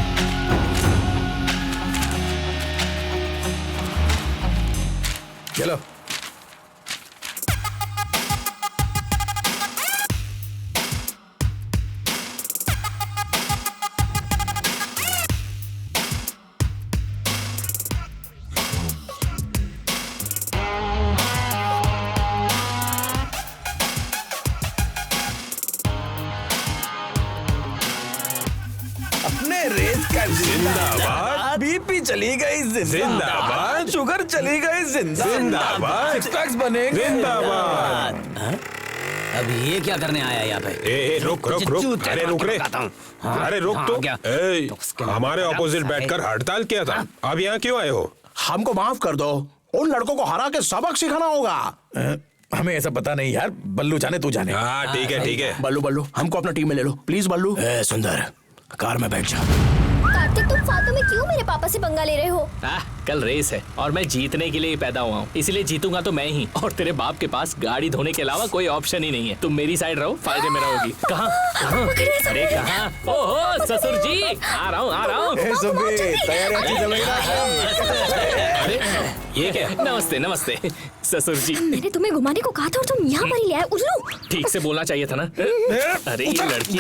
चलो अपने रेस का जिंदाबाद। बीपी चली गई जिंदाबाद। शुगर चली गई जिंदाबाद। सिक्स पैक्स बनेंगे जिंदाबाद। अब ये क्या करने आया यहाँ पे? ए रुक रुक रुक, अरे रुक रे, अरे रुक तो। हमारे ऑपोजिट बैठकर हड़ताल किया था, अब यहाँ क्यों आए हो? हमको माफ कर दो, उन लड़कों को हरा के सबक सिखाना होगा। हमें ऐसा पता नहीं यार, बल्लू जाने तू जाने। हाँ ठीक है ठीक है। बल्लू बल्लू हमको अपना टीम में ले लो प्लीज। बल्लू सुंदर, कार में बैठ जा। कार्तिक, तुम फालतू में क्यों मेरे पापा से पंगा ले रहे हो? कल रेस है और मैं जीतने के लिए पैदा हुआ हूँ, इसलिए जीतूंगा तो मैं ही। और तेरे बाप के पास गाड़ी धोने के अलावा कोई ऑप्शन ही नहीं है। तुम मेरी साइड रहो, फायदे में रहोगी। कहाँ? अरे कहाँ? ओहो ससुर जी, आ रहा हूँ आ रहा हूँ। तैयारी अच्छी चल रही है? अरे ये क्या? नमस्ते नमस्ते ससुर जी। मैंने तुम्हें घुमाने को कहा था और तुम यहाँ पर ही ले आए, उल्लू। ठीक से बोलना चाहिए था ना। अरे ये लड़की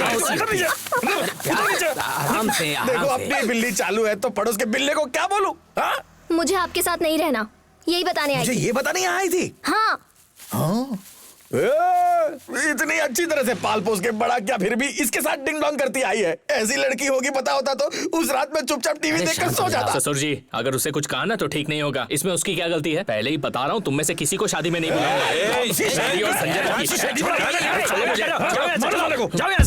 आराम से। देखो अपनी बिल्ली चालू है तो पड़ोस के बिल्ले को क्या बोलूं? हाँ? मुझे आपके साथ नहीं रहना, यही बताने आई मुझे थी। ये बताने आई थी? हाँ। हाँ? इतनी अच्छी तरह से पाल पोस के बड़ा क्या, फिर भी इसके साथ डिंग डोंग करती आई है। ऐसी लड़की होगी पता होता तो उस रात में चुपचाप टीवी देखकर सो जाता। ससुर जी, अगर उसे कुछ कहा ना तो ठीक नहीं होगा। इसमें उसकी क्या गलती है? पहले ही बता रहा हूँ, तुम में से किसी को शादी में नहीं बुलाऊंगा।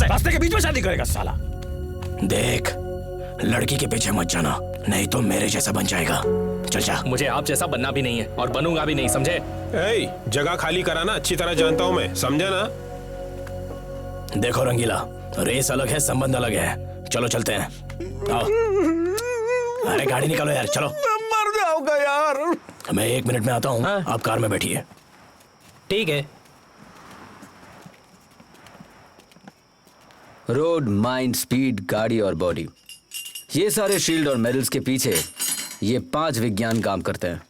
रास्ते के बीच में शादी करेगा साला। देख, लड़की के पीछे मत जाना, नहीं तो मेरे जैसा बन जाएगा। चल जा। मुझे आप जैसा बनना भी नहीं है और बनूंगा भी नहीं, समझे? जगह खाली कराना अच्छी तरह जानता हूँ मैं, समझा ना? देखो रंगीला, रेस अलग है, संबंध अलग है। चलो चलते हैं, आओ। अरे गाड़ी निकालो यार, चलो। मर जाऊंगा यार। मैं 1 मिनट में आता हूँ, आप कार में बैठिए। ठीक है। रोड, माइंड, स्पीड, गाड़ी और बॉडी, ये सारे शील्ड और मेडल्स के पीछे ये 5 विज्ञान काम करते हैं।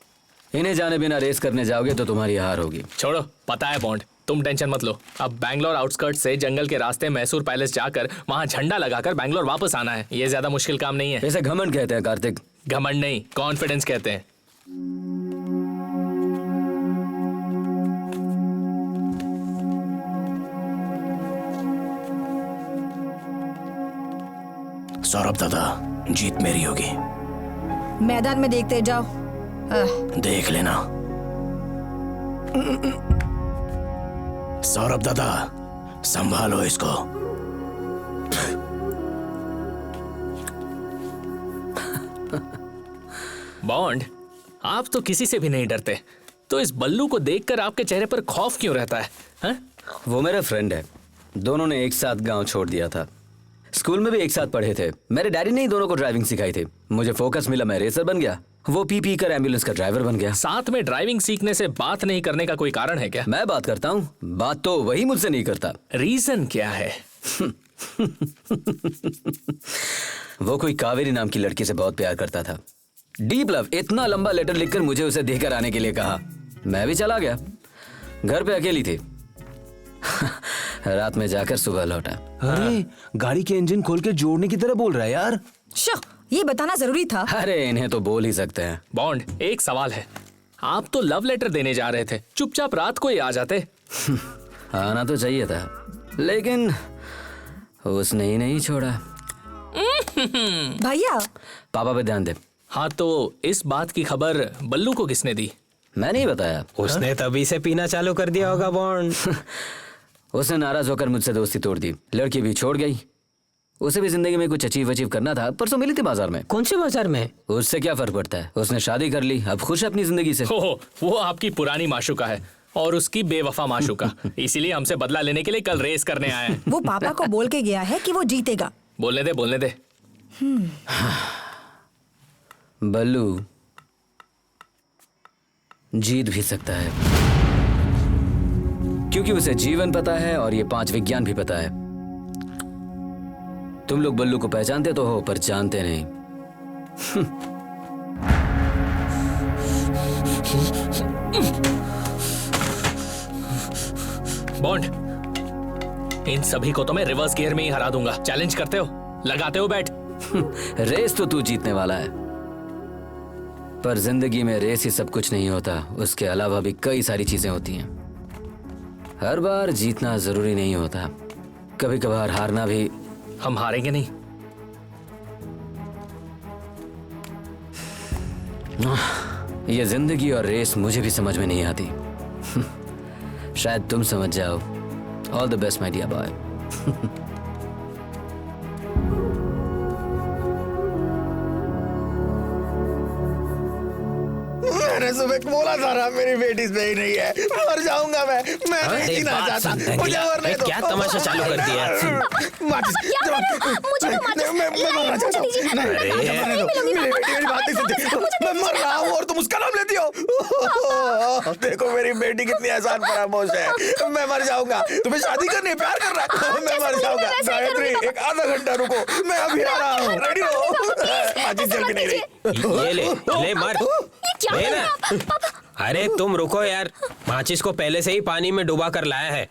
इन्हें जाने बिना रेस करने जाओगे तो तुम्हारी हार होगी। छोड़ो, पता है बॉन्ड, तुम टेंशन मत लो। अब बैंगलोर आउटस्कर्ट से जंगल के रास्ते मैसूर पैलेस जाकर वहाँ झंडा लगाकर बैंगलोर वापस आना है। ये ज्यादा मुश्किल काम नहीं है। इसे घमंड कहते हैं कार्तिक। घमंड नहीं, कॉन्फिडेंस कहते हैं। सौरभ दादा, जीत मेरी होगी। मैदान में देखते जाओ। देख लेना। सौरभ दादा, संभालो इसको। बॉन्ड, आप तो किसी से भी नहीं डरते, तो इस बल्लू को देखकर आपके चेहरे पर खौफ क्यों रहता है? हा? वो मेरा फ्रेंड है, दोनों ने एक साथ गांव छोड़ दिया था। स्कूल में भी एक साथ पढ़े थे। मेरे डैडी ने ही दोनों को ड्राइविंग सिखाई थी। मुझे फोकस मिला, मैं रेसर बन गया। वो पी कर एम्बुलेंस का ड्राइवर बन गया। साथ में ड्राइविंग सीखने से बात नहीं करने का कोई कारण है क्या? मैं बात करता हूँ, बात तो वही मुझसे नहीं करता। रीजन क्या है? वो कोई कावेरी नाम की लड़की से बहुत प्यार करता था। Deep love. इतना लंबा लेटर लिखकर मुझे उसे देकर आने के लिए कहा। मैं भी चला गया। घर पे अकेली थी। रात में जाकर सुबह लौटा। अरे गाड़ी के इंजन खोल के जोड़ने की तरह बोल रहा है यार। ये बताना जरूरी था। अरे इन्हें तो बोल ही सकते हैं। बॉन्ड, एक सवाल है, आप तो लव लेटर देने जा रहे थे, चुपचाप रात को ही आ जाते। आना तो चाहिए था, लेकिन उसने ही नहीं छोड़ा। भैया पापा पे ध्यान दे। हाँ तो इस बात की खबर बल्लू को किसने दी? मैंने ही बताया। उसने तभी से पीना चालू कर दिया होगा बॉन्ड। उसने नाराज होकर मुझसे दोस्ती तोड़ दी, लड़की भी छोड़ गई। उसे भी जिंदगी में कुछ अचीव करना था। परसों मिली थी बाजार में। कौन से बाजार में? उससे क्या फर्क पड़ता है, उसने शादी कर ली, अब खुश है अपनी जिंदगी से। वो आपकी पुरानी माशुका है और उसकी बेवफा माशुका, इसीलिए हमसे बदला लेने के लिए कल रेस करने आए हैं। वो पापा को बोल के गया है कि वो जीतेगा। बोलने दे। बल्लू जीत भी सकता है, क्योंकि उसे जीवन पता है और ये 5 विज्ञान भी पता है। तुम लोग बल्लू को पहचानते तो हो, पर जानते नहीं। बॉन्ड, इन सभी को तो मैं रिवर्स गियर में ही हरा दूंगा। चैलेंज करते हो? लगाते हो बैट? रेस तो तू जीतने वाला है, पर जिंदगी में रेस ही सब कुछ नहीं होता, उसके अलावा भी कई सारी चीजें होती हैं। हर बार जीतना जरूरी नहीं होता, कभी कभार हारना भी। हम हारेंगे नहीं। ये जिंदगी और रेस मुझे भी समझ में नहीं आती। शायद तुम समझ जाओ। All the best my dear boy. मैंने सुबह बोला था ना, मेरी बेटी सही नहीं है, मर जाऊंगा मैं नहीं जीना चाहता, मुझे मरने दो। क्या तमाशा चालू कर दिया? मैं मर रहा हूँ और तुम उसका नाम लेती हो। देखो मेरी बेटी कितनी आसान फरामोश है। मैं मर जाऊंगा, तुम्हें शादी करनी है, प्यार कर रहा है, मैं मर जाऊंगा। गायत्री, एक आधा घंटा रुको, मैं अभी आ रहा हूँ। रेडी हो? आज जल भी नहीं रही। ये ले मर। अरे तुम रुको यार, माचिस को पहले से ही पानी में डुबा कर लाया है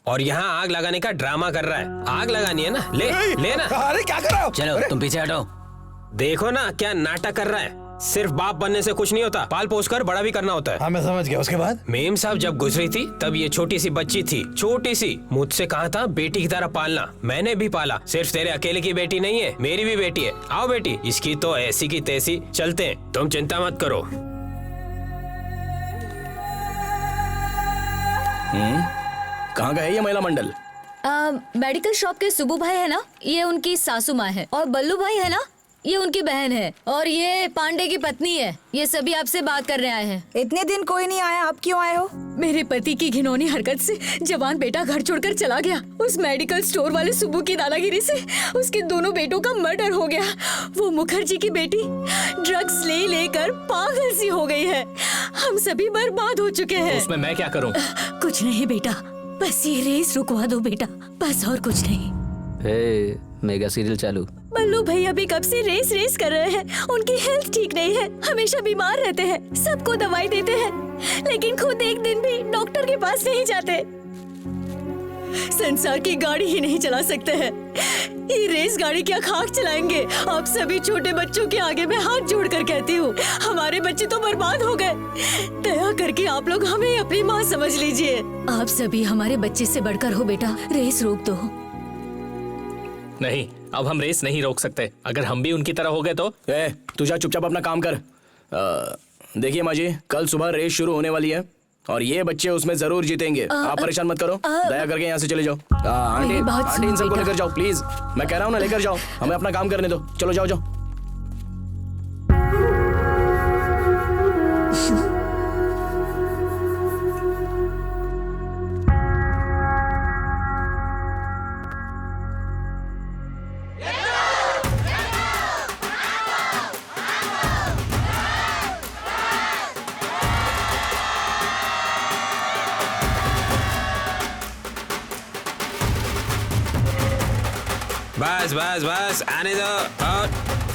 और यहाँ आग लगाने का ड्रामा कर रहा है। आग लगानी है ना, ले ना। अरे क्या कर रहे हो? चलो तुम पीछे हटो। देखो ना क्या नाटक कर रहा है। सिर्फ बाप बनने से कुछ नहीं होता, पाल पोस कर बड़ा भी करना होता है। हाँ मैं समझ गया। उसके बाद मेम साहब जब गुजरी थी तब ये छोटी सी बच्ची थी, छोटी सी। मुझसे कहा था बेटी की तरह पालना, मैंने भी पाला। सिर्फ तेरे अकेले की बेटी नहीं है, मेरी भी बेटी है। आओ बेटी, इसकी तो ऐसी की तैसी। चलते हैं, तुम चिंता मत करो। कहाँ का है ये महिला मंडल? मेडिकल शॉप के सुबू भाई है ना, ये उनकी सासू माँ है। और बल्लू भाई है ना, ये उनकी बहन है। और ये पांडे की पत्नी है। ये सभी आपसे बात करने आए हैं। इतने दिन कोई नहीं आया, आप क्यों आए हो? मेरे पति की घिनौनी हरकत से जवान बेटा घर छोड़कर चला गया। उस मेडिकल स्टोर वाले सुब्बू की दादागिरी से उसके दोनों बेटों का मर्डर हो गया। वो मुखर्जी की बेटी ड्रग्स ले लेकर पागल सी हो गई है। हम सभी बर्बाद हो चुके हैं। उसमें मैं क्या करूं? कुछ नहीं बेटा, बस ये रेस रुकवा दो बेटा, बस और कुछ नहीं। मेगा सीरियल चालू। बल्लू भैया भी कब से रेस कर रहे हैं। उनकी हेल्थ ठीक नहीं है, हमेशा बीमार रहते हैं, सबको दवाई देते हैं, लेकिन खुद एक दिन भी डॉक्टर के पास नहीं जाते। संसार की गाड़ी ही नहीं चला सकते हैं, ये रेस गाड़ी क्या खाक चलाएंगे। आप सभी छोटे बच्चों के आगे मैं हाथ जोड़कर कहती हूँ, हमारे बच्चे तो बर्बाद हो गए। दया करके आप लोग हमें अपनी माँ समझ लीजिए। आप सभी हमारे बच्चे से बढ़कर हो बेटा, रेस रोक दो। नहीं, अब हम रेस नहीं रोक सकते। अगर हम भी उनकी तरह हो गए तो। तू जा चुपचाप अपना काम कर। देखिए माँ जी, कल सुबह रेस शुरू होने वाली है और ये बच्चे उसमें जरूर जीतेंगे। आप परेशान मत करो, दया करके यहाँ से चले जाओ। आंटी इन सबको लेकर जाओ प्लीज, मैं कह रहा हूँ ना, लेकर जाओ, हमें अपना काम करने दो। चलो जाओ जाओ। बस बस बस, आने दो। और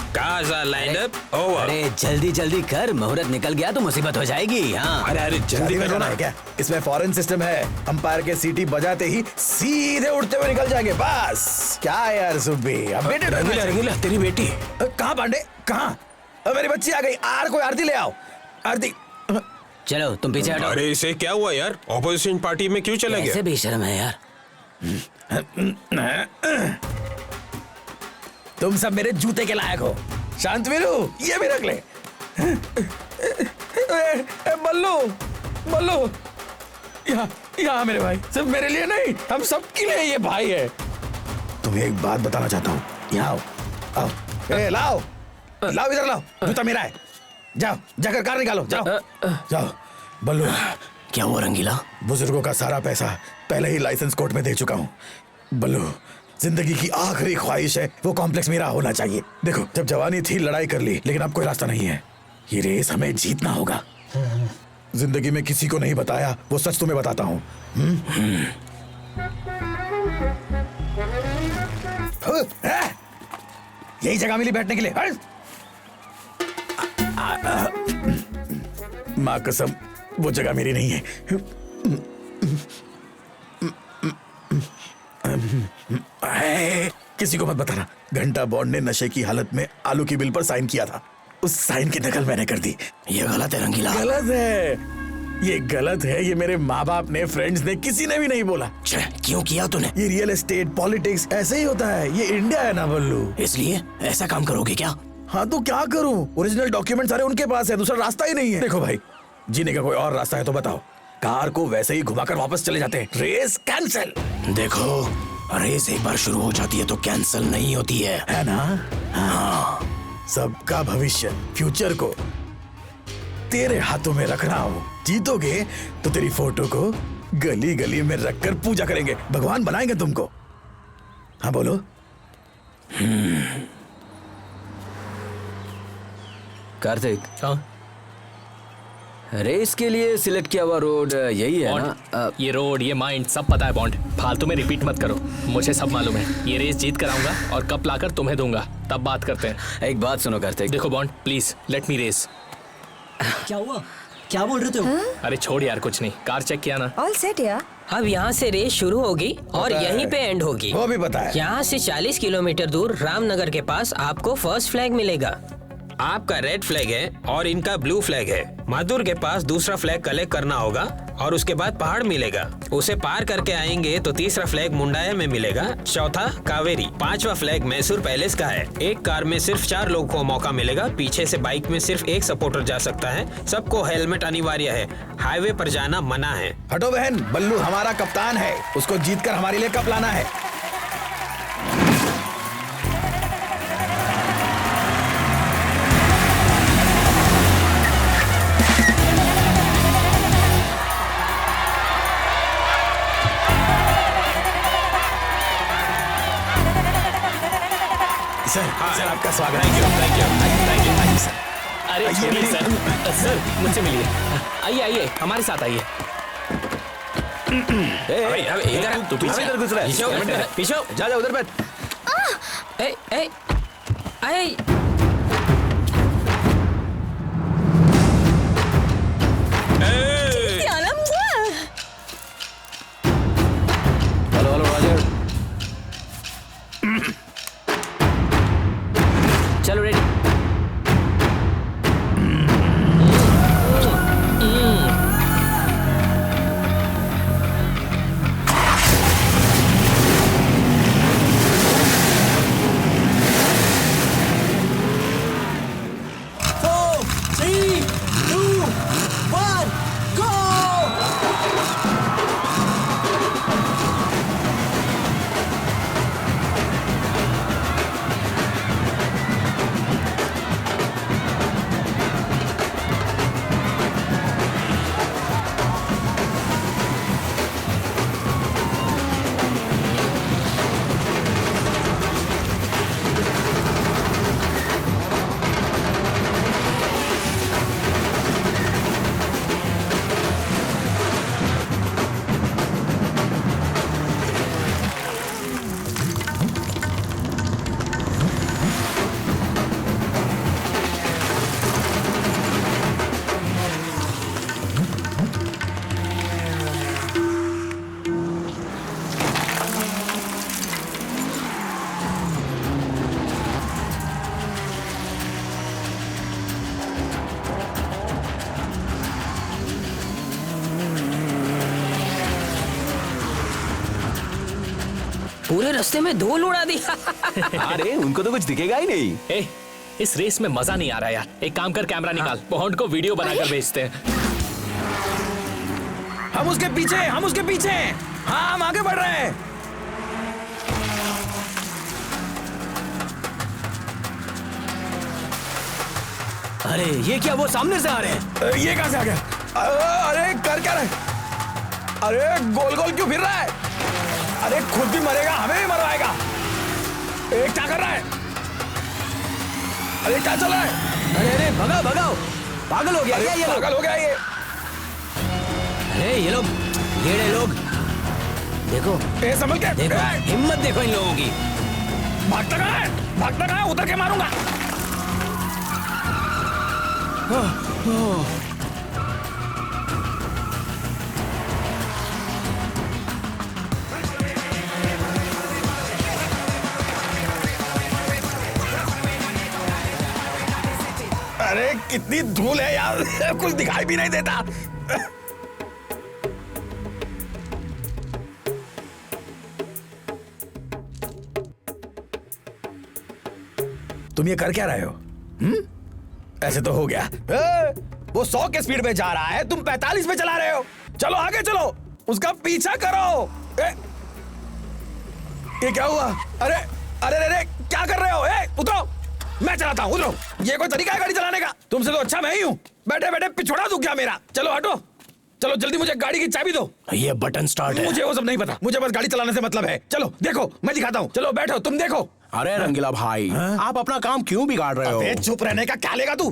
काजा लाइनअप ओवर। अरे जल्दी जल्दी कर, मुहूर्त निकल गया तो मुसीबत हो जाएगी। हाँ अरे जल्दी करो ना। है क्या? इसमें फॉरेन सिस्टम है, अंपायर के सीटी बजाते ही सीधे उड़ते हुए निकल जाएंगे बस। क्या यार सुब्बी, अब बेटे रंगीला रंगीला तेरी बेटी कहाँ पांडे, कहाँ? मेरी बच्ची आ गई, कोई आरती ले आओ, आरती। चलो तुम पीछे हटो। अरे इसे क्या हुआ यार, ऑपोजिशन पार्टी में क्यों चला गया? ऐसे बेशर्म है यार। तुम सब मेरे जूते के लायक हो। शांतवीरू, ये भी रख ले। बल्लू, बल्लू, यहाँ मेरे भाई, सिर्फ मेरे लिए नहीं, हम सबके लिए ये भाई है। तुम्हें एक बात बताना चाहता हूँ, यहाँ आओ, आओ, लाओ, लाओ इधर लाओ, जूता मेरा है। जाओ, जाकर कार निकालो, जाओ, जाओ। बल्लू, क्या हुआ रंगीला? बुजुर्गों का सारा पैसा पहले ही लाइसेंस कोर्ट में दे चुका हूँ। बल्लू, जिंदगी की आखिरी ख्वाहिश है वो कॉम्प्लेक्स मेरा होना चाहिए। देखो, जब जवानी थी लड़ाई कर ली, लेकिन अब कोई रास्ता नहीं है। ये रेस हमें जीतना होगा। जिंदगी में किसी को नहीं बताया वो सच तुम्हें बताता हूँ। यही जगह मिली बैठने के लिए। माँ कसम, वो जगह मेरी नहीं है। किसी को मत बताना। घंटा बॉन्ड ने नशे की हालत में आलू की बिल पर साइन किया था, उस साइन की नकल मैंने कर दी। ये गलत है रंगीला। गलत है, ये गलत है। ये मेरे माँ बाप ने, फ्रेंड्स ने, किसी ने भी नहीं बोला। क्यों किया तूने? ये रियल एस्टेट, पॉलिटिक्स ऐसे ही होता है। ये इंडिया है ना बल्लू, इसलिए ऐसा काम करोगे क्या? हाँ तो क्या करूं? ओरिजिनल डॉक्यूमेंट सारे उनके पास है, दूसरा रास्ता ही नहीं है। देखो भाई, जीने का कोई और रास्ता है तो बताओ। कार को वैसे ही घुमाकर वापस चले जाते हैं। Race cancel. देखो, रेस एक बार शुरू हो जाती है तो कैंसिल नहीं होती है ना? हाँ। सबका भविष्य, फ्यूचर को तेरे हाथों में रख रहा हूँ। जीतोगे तो तेरी फोटो को गली गली में रखकर पूजा करेंगे, भगवान बनाएंगे तुमको। हाँ बोलो। कार्तिक, रेस के लिए सिलेक्ट किया हुआ रोड यही है ना? ये रोड, ये माइंड सब पता है बॉन्ड, फालतू में रिपीट मत करो, मुझे सब मालूम है। ये रेस जीत कर आऊंगा और कप लाकर तुम्हें दूंगा, तब बात करते हैं। एक बात सुनो कार्तिक। देखो Bond, please let me race. क्या हुआ? क्या बोल रहे थे? अरे छोड़ यार, कुछ नहीं, कार चेक किया ना? ऑल सेट यार। अब यहाँ से रेस शुरू होगी और यहीं पे एंड होगी। वो भी पता है। यहाँ से 40 किलोमीटर दूर रामनगर के पास आपको फर्स्ट फ्लैग मिलेगा। आपका रेड फ्लैग है और इनका ब्लू फ्लैग है। माधुर के पास दूसरा फ्लैग कलेक्ट करना होगा और उसके बाद पहाड़ मिलेगा। उसे पार करके आएंगे तो तीसरा फ्लैग मुंडाया में मिलेगा, चौथा कावेरी, पांचवा फ्लैग मैसूर पैलेस का है। एक कार में सिर्फ 4 लोगों को मौका मिलेगा, पीछे से बाइक में सिर्फ एक सपोर्टर जा सकता है। सबको हेलमेट अनिवार्य है, हाईवे पर जाना मना है। हटो बहन, बल्लू हमारा कप्तान है, उसको जीतकर हमारे लिए कप लाना है। सर, आपका स्वागत है। Thank you sir. अरे छोड़िए सर, सर मुझसे मिलिए। आइए आइए, हमारे साथ आइए। इधर तू पीछे इधर घुस रहा है। पीछे जा उधर बैठ। ए ए ए हेलो हेलो राजर, चलो रेडी। पूरे रास्ते में धूल उड़ा दी। अरे उनको तो कुछ दिखेगा ही नहीं। ए, इस रेस में मजा नहीं आ रहा यार। एक काम कर, कैमरा निकाल, पॉन्ड को वीडियो बनाकर भेजते हैं। हम उसके पीछे हैं। हाँ, हम आगे बढ़ रहे हैं। अरे ये क्या, वो सामने से आ रहे हैं। ये कहां से आ गया? अरे कर क्या रहे? अरे गोल गोल क्यों फिर रहा है? अरे खुद भी मरेगा, हमें भी मरवाएगा। क्या कर रहा है? अरे क्या चल रहा है? अरे भगाओ भगाओ, पागल हो गया क्या ये लोग? पागल हो गया ये। अरे ये लोग, ये लोग देखो, संभल के देखो, हिम्मत देखो इन लोगों की। भागता कहाँ है? उतर के मारूंगा। अरे कितनी धूल है यार, कुछ दिखाई भी नहीं देता। तुम ये कर क्या रहे हो? ऐसे तो हो गया। वो 100 के स्पीड पे जा रहा है, तुम 45 पे चला रहे हो। चलो आगे चलो, उसका पीछा करो। ये क्या हुआ? अरे अरे अरे क्या कर रहे हो? उतरो, मैं चलाता हूँ, उतरो। ये कोई तरीका है गाड़ी चलाने का? तुमसे तो अच्छा मैं ही हूँ। बैठे बैठे पिछोड़ा दूं क्या मेरा? चलो हटो, चलो जल्दी मुझे गाड़ी की चाबी दो। ये बटन स्टार्ट है। मुझे वो सब नहीं पता, मुझे बस गाड़ी चलाने से मतलब है। चलो देखो, मैं दिखाता हूँ। चलो बैठो, तुम देखो। अरे रंगीला भाई, आप अपना काम क्यों बिगाड़ रहे हो? चुप रहने का क्या लेगा तू?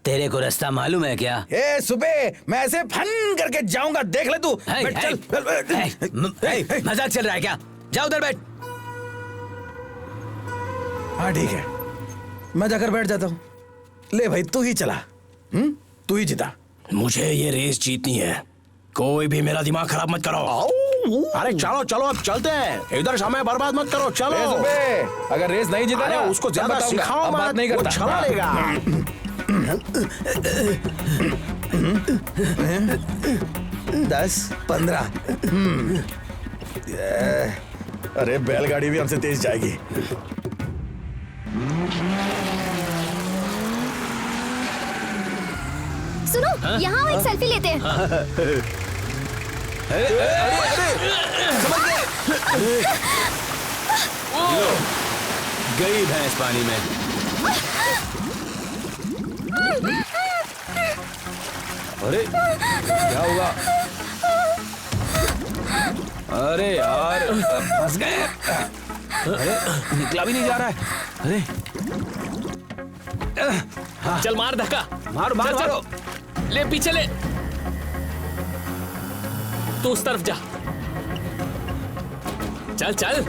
तेरे को रास्ता मालूम है क्या? सुबह मैं ऐसे फन करके जाऊंगा, देख ले तू। चल। मजाक चल रहा है क्या? जाओ उधर बैठ। हाँ ठीक है, मैं जाकर बैठ जाता हूँ। ले भाई, तू ही चला। तू ही जीता। मुझे ये रेस जीतनी है, कोई भी मेरा दिमाग खराब मत करो। अरे चलो चलो, अब चलते हैं। इधर समय बर्बाद मत करो, चलो। अगर रेस नहीं जीता ना, उसको ज्यादा सिखाओ, बात नहीं करता। चला लेगा। 10, 15। अरे बैलगाड़ी भी हमसे तेज जाएगी। सुनो, यहाँ एक सेल्फी लेते हैं। गई भैंस पानी में। अरे क्या हुआ? अरे यार, फंस गए। अरे निकला भी नहीं जा रहा है। अरे चल मार धक्का, मारो मारो चल, मारो। ले पीछे ले, तू उस तरफ जा। चल चल।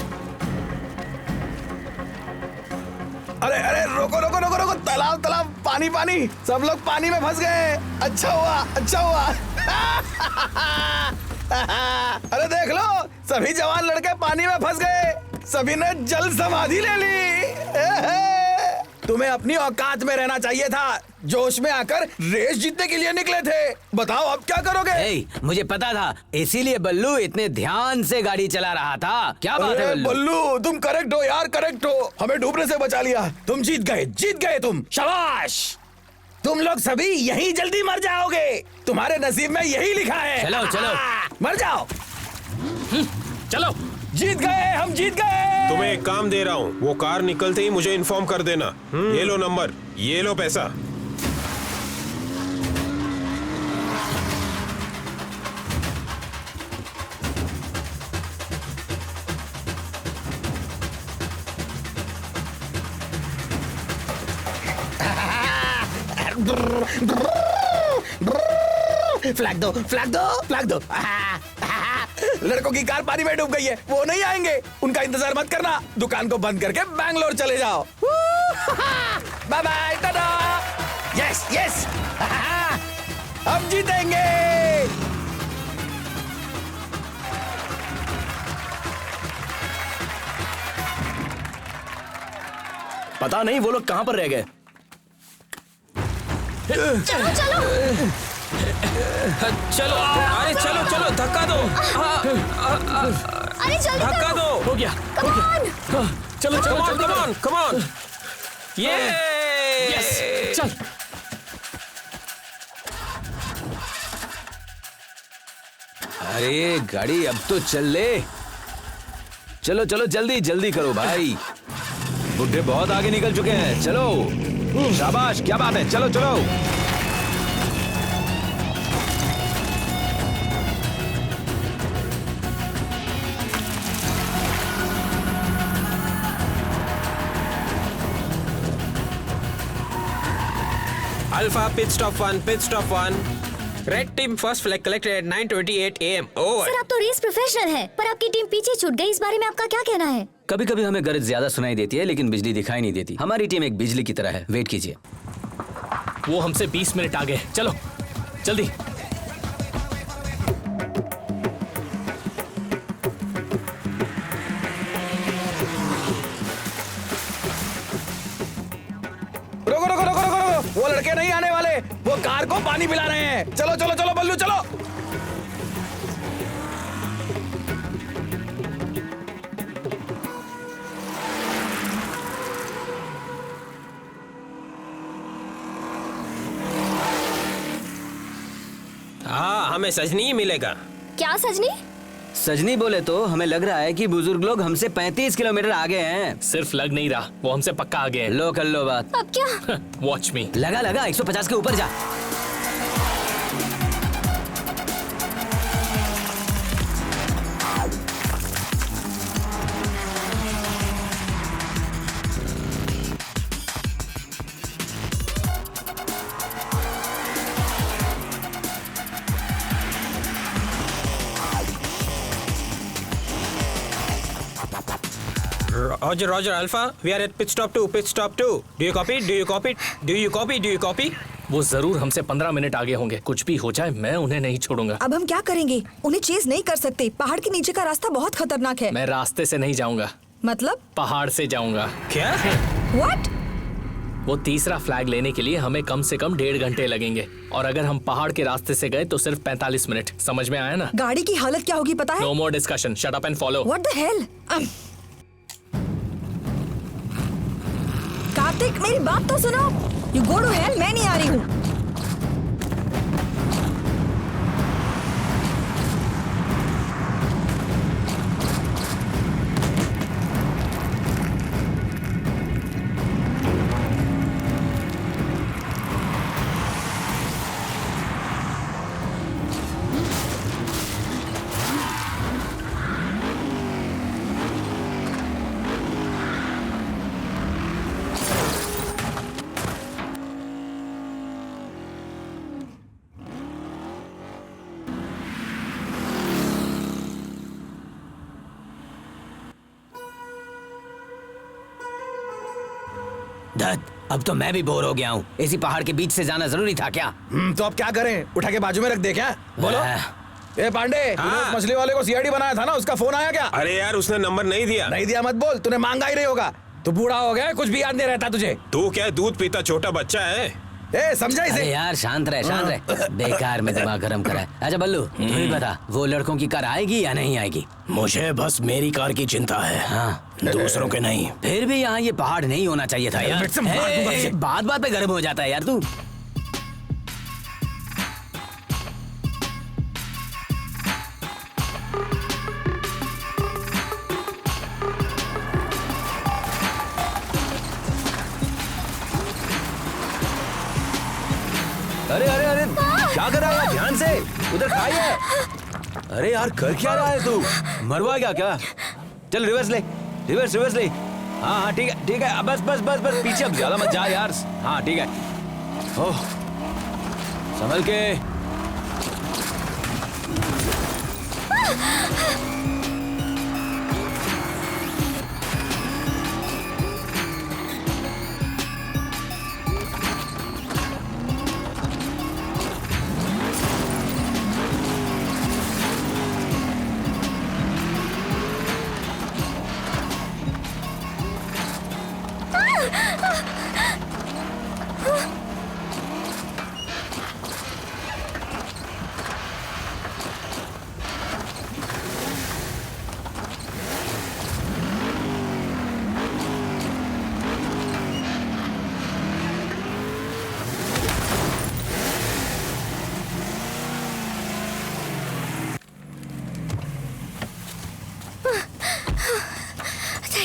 अरे अरे रोको रोको रोको रोको, तालाब तालाब, पानी पानी, सब लोग पानी में फंस गए। अच्छा हुआ, अच्छा हुआ। अरे देख लो, सभी जवान लड़के पानी में फंस गए, सभी ने जल समाधि ले ली। तुम्हें अपनी औकात में रहना चाहिए था, जोश में आकर रेस जीतने के लिए निकले थे। बताओ अब क्या करोगे? मुझे पता था, इसीलिए बल्लू इतने ध्यान से गाड़ी चला रहा था। क्या बात है बल्लू, तुम करेक्ट हो यार, करेक्ट हो। हमें डूबने से बचा लिया। तुम जीत गए तुम। शाबाश। तुम लोग सभी यहीं जल्दी मर जाओगे, तुम्हारे नसीब में यही लिखा है। चलो चलो, मर जाओ। चलो, जीत गए, हम जीत गए। तुम्हें एक काम दे रहा हूँ, वो कार निकलते ही मुझे इन्फॉर्म कर देना। ये लो नंबर, ये लो पैसा। फ्लैग दो, फ्लैग दो, फ्लैग दो। लड़कों की कार पानी में डूब गई है, वो नहीं आएंगे, उनका इंतजार मत करना। दुकान को बंद करके बैंगलोर चले जाओ। Bye bye, tata. Yes yes, हम जीतेंगे। पता नहीं वो लोग कहां पर रह गए। चलो चलो चलो, अरे चलो चलो, धक्का दो। अरे जल्दी धक्का करो। दो। हो गया हो गया हाँ, चलो चलो कम जल्दी ऑन करो। Come on. ये यस चल अरे गाड़ी अब तो चल ले। चलो चलो जल्दी जल्दी करो भाई, बुड्ढे बहुत आगे निकल चुके हैं। चलो शाबाश, क्या बात है, चलो चलो। Alpha pit stop 1, pit stop 1. Red team first flag collected at 9:28 AM. Over. Sir आप तो रेस प्रोफेशनल हैं, पर आपकी टीम पीछे छूट गई। इस बारे में आपका क्या कहना है? कभी कभी हमें गरज ज्यादा सुनाई देती है लेकिन बिजली दिखाई नहीं देती। हमारी टीम एक बिजली की तरह है। वेट कीजिए। वो हमसे 20 मिनट आगे है। चलो जल्दी। रुको रुको रुको रुको रुको, वो लड़के नहीं आने वाले, वो कार को पानी पिला रहे हैं। चलो चलो चलो बल्लू चलो। हाँ हमें सजनी ही मिलेगा। क्या सजनी? सजनी बोले तो हमें लग रहा है कि बुजुर्ग लोग हमसे 35 किलोमीटर आगे हैं। सिर्फ लग नहीं रहा, वो हमसे पक्का आगे हैं। लो कर लो बात। अब क्या? वॉच मी। लगा लगा 150 के ऊपर जा। Roger, Roger, Alpha. We are at pit stop 2, pit stop 2. Do you copy? Do you copy? Do you copy? Do you copy? वो जरूर हमसे 15 मिनट आगे होंगे। कुछ भी हो जाए मैं उन्हें नहीं छोड़ूंगा। अब हम क्या करेंगे? उन्हें चेज नहीं कर सकते। पहाड़ के नीचे का रास्ता बहुत खतरनाक है। मैं रास्ते से नहीं जाऊंगा। मतलब? पहाड़ से जाऊंगा। क्या? What? वो तीसरा फ्लैग लेने के लिए हमें कम से कम 1.5 घंटे लगेंगे और अगर हम पहाड़ के रास्ते से गए तो सिर्फ 45 मिनट। समझ में आया ना? गाड़ी की हालत क्या होगी पता है? No more discussion, shut up and follow. What the hell? Kartik मेरी बात तो सुनो। You go to hell, मैं नहीं आ रही हूँ। दत्त, अब तो मैं भी बोर हो गया हूँ। इसी पहाड़ के बीच से जाना जरूरी था क्या? तो अब क्या करें? उठा के बाजू में रख दे क्या? बोलो। ए पांडे, तूने उस मछली वाले को सीआईडी बनाया था ना, उसका फोन आया क्या? अरे यार उसने नंबर नहीं दिया। नहीं दिया मत बोल, तूने मांगा ही नहीं होगा। तू बूढ़ा हो गया, कुछ भी याद नहीं रहता तुझे। तू क्या दूध पीता छोटा बच्चा है? ए समझा इसे? अरे यार शांत रहे बेकार में दिमाग गर्म करा है। अच्छा बल्लू तू ही बता, वो लड़कों की कार आएगी या नहीं आएगी? मुझे बस मेरी कार की चिंता है। हाँ दूसरों के नहीं। फिर भी यहाँ ये पहाड़ नहीं होना चाहिए था यार। बात बात पे गर्म हो जाता है यार तू। अरे अरे अरे क्या कर रहा है? ध्यान से उधर खाइए। अरे यार कर क्या रहा है तू? मरवा क्या? चल रिवर्स ले, रिवर्स ले। हाँ हाँ ठीक है बस बस बस बस पीछे अब ज्यादा मत जा यार। हाँ ठीक है। ओह संभल के।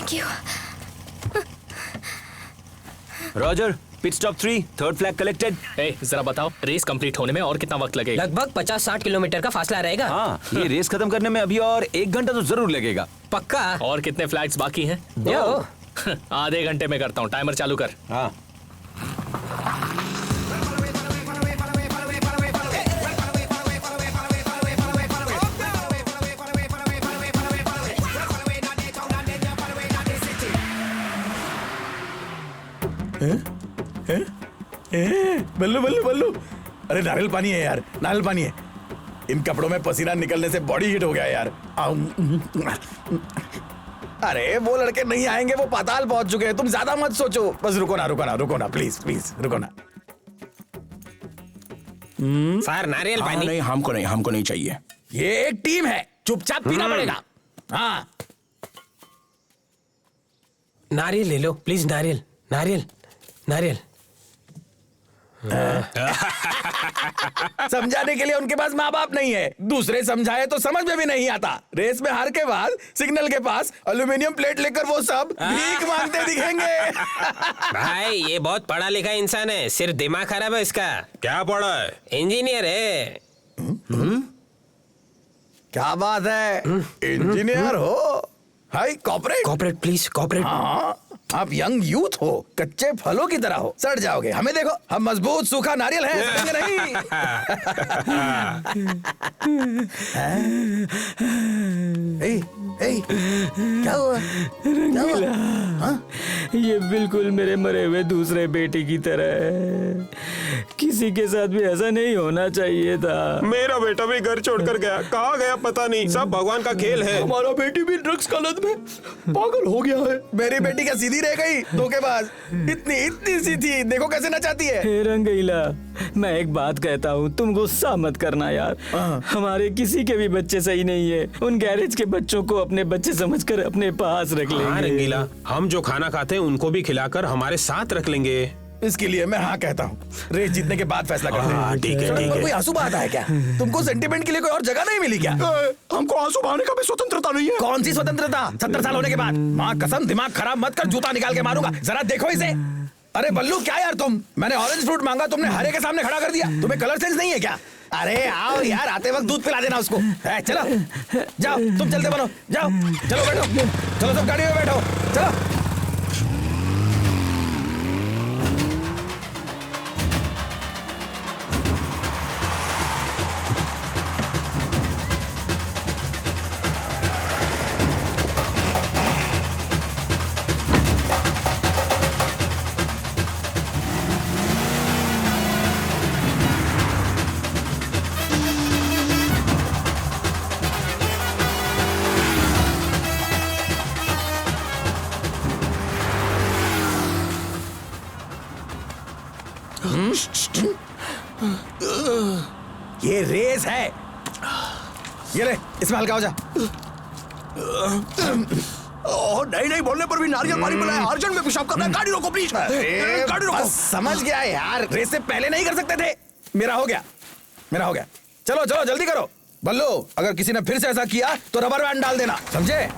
Thank you. Roger, pit stop 3, third flag collected. जरा बताओ रेस कंप्लीट होने में और कितना वक्त लगेगा? लगभग 50-60 किलोमीटर का फासला रहेगा। हाँ, ये रेस खत्म करने में अभी और 1 घंटा तो जरूर लगेगा। पक्का? और कितने फ्लैग्स बाकी हैं? 2। आधे घंटे में करता हूँ, टाइमर चालू कर। हाँ। बल्लू बल्लू बल्लू, अरे नारियल पानी है यार, नारियल पानी है। इन कपड़ों में पसीना निकलने से बॉडी हीट हो गया यार। अरे वो लड़के नहीं आएंगे, वो पाताल पहुंच चुके हैं। तुम ज्यादा मत सोचो, बस रुको ना रुको ना रुको ना, प्लीज प्लीज रुको ना। सर नारियल पानी नहीं, हमको नहीं चाहिए। ये एक टीम है, चुपचाप पीना पड़ेगा। हाँ नारियल ले लो प्लीज, नारियल नारियल नारियल। समझाने के लिए उनके पास माँ बाप नहीं है, दूसरे समझाए तो समझ में भी नहीं आता। रेस में हार के बाद सिग्नल के पास एल्यूमिनियम प्लेट लेकर वो सब भीख मांगते दिखेंगे। भाई ये बहुत पढ़ा लिखा इंसान है, सिर्फ दिमाग खराब है इसका। क्या पढ़ा है? इंजीनियर है। क्या बात है, इंजीनियर हो? हाय कॉर्पोरेट। Corporate please, corporate. हाँ, आप यंग यूथ हो, कच्चे फलों की तरह हो, सड़ जाओगे। हमें देखो, हम मजबूत सूखा नारियल हैं, सड़ेंगे नहीं। क्या हुआ? रंगीला, ये बिल्कुल मेरे मरे हुए दूसरे बेटे की तरह है। किसी के साथ भी ऐसा नहीं होना चाहिए था। मेरा बेटा भी घर छोड़कर गया, कहाँ गया पता नहीं, सब भगवान का खेल है। हमारा बेटी भी ड्रग्स का लत में पागल हो गया है। मेरी बेटी क्या सीधी रह गई? धोखेबाज, इतनी सी थी, देखो कैसे नचाती है। हे रंगीला, मैं एक बात कहता हूँ, तुम गुस्सा मत करना यार। हमारे किसी के भी बच्चे सही नहीं है। उन गैरेज के बच्चों को अपने बच्चे समझकर अपने पास रख लेंगे। हाँ रंगीला, हम जो खाना खाते हैं उनको भी खिलाकर हमारे साथ रख लेंगे। इसके लिए मैं हाँ कहता हूँ। रेस जीतने के बाद फैसला करते हैं। ठीक है ठीक है। कोई आंसू बहाता है क्या? तुमको सेंटिमेंट के लिए कोई और जगह नहीं मिली क्या? हमको आंसू बहाने का भी स्वतंत्रता नहीं है। कौन सी स्वतंत्रता? 70 साल होने के बाद? माँ कसम, दिमाग खराब मत कर, जूता निकाल के मारूंगा। जरा देखो इसे। अरे बल्लू, क्या यार तुम? मैंने ऑरेंज फ्रूट मांगा, तुमने हरे के सामने खड़ा कर दिया। तुम्हें कलर सेंस नहीं है क्या? अरे आओ यार, आते वक्त दूध पिला देना उसको। चलो जाओ, तुम चलते बनो, जाओ। चलो बैठो, चलो सब गाड़ी में बैठो, चलो। ये रेस है, ये ले, इसमें हल्का हो जा। नहीं बोलने पर भी नारियल पानी पिलाया, अर्जेंट में पेशाब करना है, गाड़ी रोको प्लीज। गाड़ी रोको। बस समझ गया यार, रेस से पहले नहीं कर सकते थे। मेरा हो गया। चलो चलो जल्दी करो। बल्लू, अगर किसी ने फिर से ऐसा किया तो रबर बैंड डाल देना, समझे?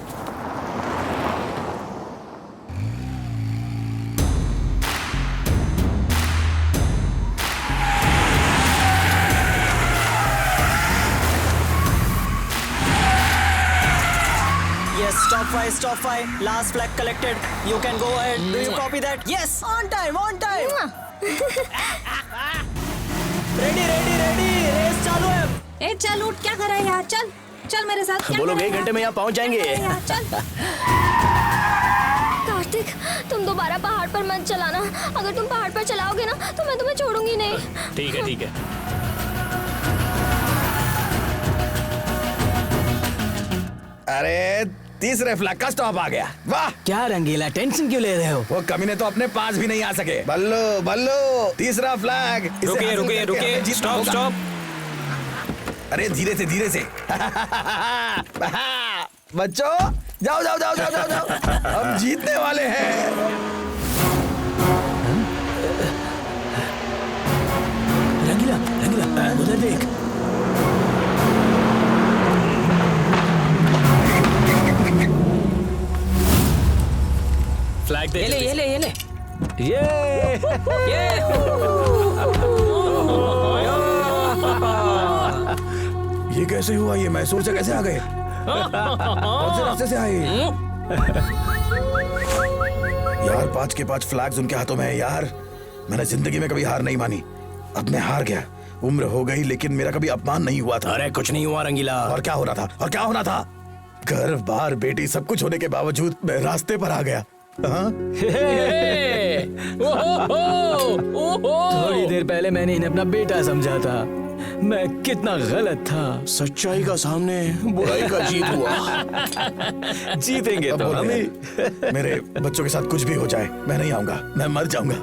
Yes, stop 5, last flag collected. You can go ahead. Do you copy that? Yes, on time. Ready, race चालू है। ए चल उठ, क्या कर रहा है यार? चल मेरे साथ। वो लोग 1 घंटे में यहाँ पहुँच जाएंगे। चल। कार्तिक, तुम दोबारा पहाड़ पर मत चलाना। अगर तुम पहाड़ पर चलाओगे ना तो मैं तुम्हें छोड़ूंगी नहीं। ठीक है। अरे तीसरे फ्लैग का स्टॉप आ गया। वाह, क्या रंगीला, टेंशन क्यों ले रहे हो? वो कमीने तो अपने पास भी नहीं आ सके। बल्लू, तीसरा फ्लैग। रुकिए, स्टॉप। अरे धीरे से। बच्चों, जाओ। हम जीतने वाले हैं। रंगीला, उधर देख। बैग दे। ये ले ये ले ये ले ये कैसे हुआ? ये मैसूर से कैसे आ गए? कौन से रास्ते से आए? यार 5 के 5 फ्लैग्स उनके हाथों में है यार। मैंने जिंदगी में कभी हार नहीं मानी, अब मैं हार गया। उम्र हो गई लेकिन मेरा कभी अपमान नहीं हुआ था। अरे कुछ नहीं हुआ रंगीला। और क्या होना था? और क्या होना था? घर बार बेटी सब कुछ होने के बावजूद मैं रास्ते पर आ गया। थोड़ी देर पहले मैंने इन्हें अपना बेटा समझा था। मैं कितना गलत था। सच्चाई का सामने बुराई का जीत हुआ। जीतेंगे तो हम ही। मेरे बच्चों के साथ कुछ भी हो जाए मैं नहीं आऊंगा, मैं मर जाऊंगा।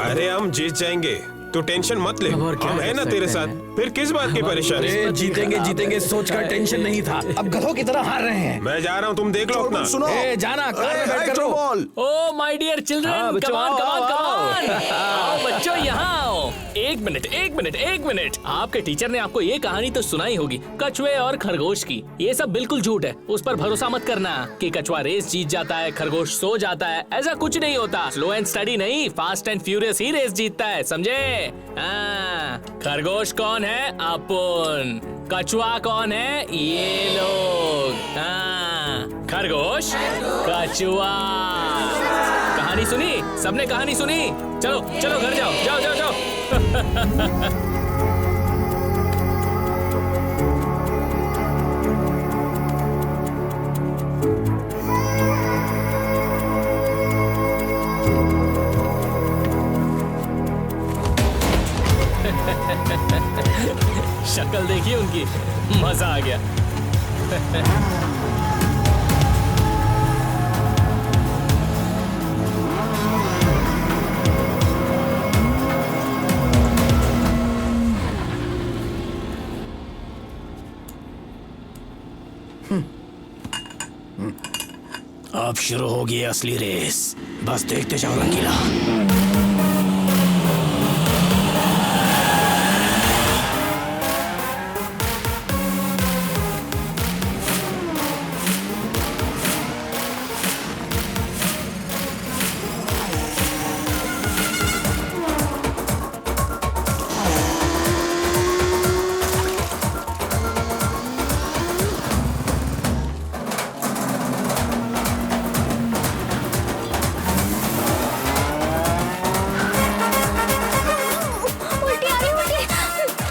अरे हम जीत जाएंगे, तू टेंशन मत ले, हम है ना तेरे साथ। फिर किस बात की परेशानी? जीतेंगे जीतेंगे सोचकर टेंशन नहीं था, अब गधों की तरह हार रहे हैं। मैं जा रहा हूँ, तुम देख लो अपना। सुनो जाना कार में बैठ कर ball. Oh my dear children, come on come on come on. आओ बच्चों यहाँ आओ। एक मिनट। आपके टीचर ने आपको ये कहानी तो सुनाई होगी, कछुए और खरगोश की। ये सब बिल्कुल झूठ है, उस पर भरोसा मत करना कि कछुआ रेस जीत जाता है, खरगोश सो जाता है। ऐसा कुछ नहीं होता। स्लो एंड स्टडी नहीं, फास्ट एंड फ्यूरियस ही रेस जीतता है, समझे? खरगोश कौन है? अपन। कछुआ कौन है? ये लोग। खरगोश, कछुआ। कहानी सुनी? सबने कहानी सुनी? चलो चलो घर जाओ, जाओ जाओ जाओ। शक्ल देखिए उनकी, मजा आ गया। अब शुरू होगी असली रेस, बस देखते जाओ रंगीला।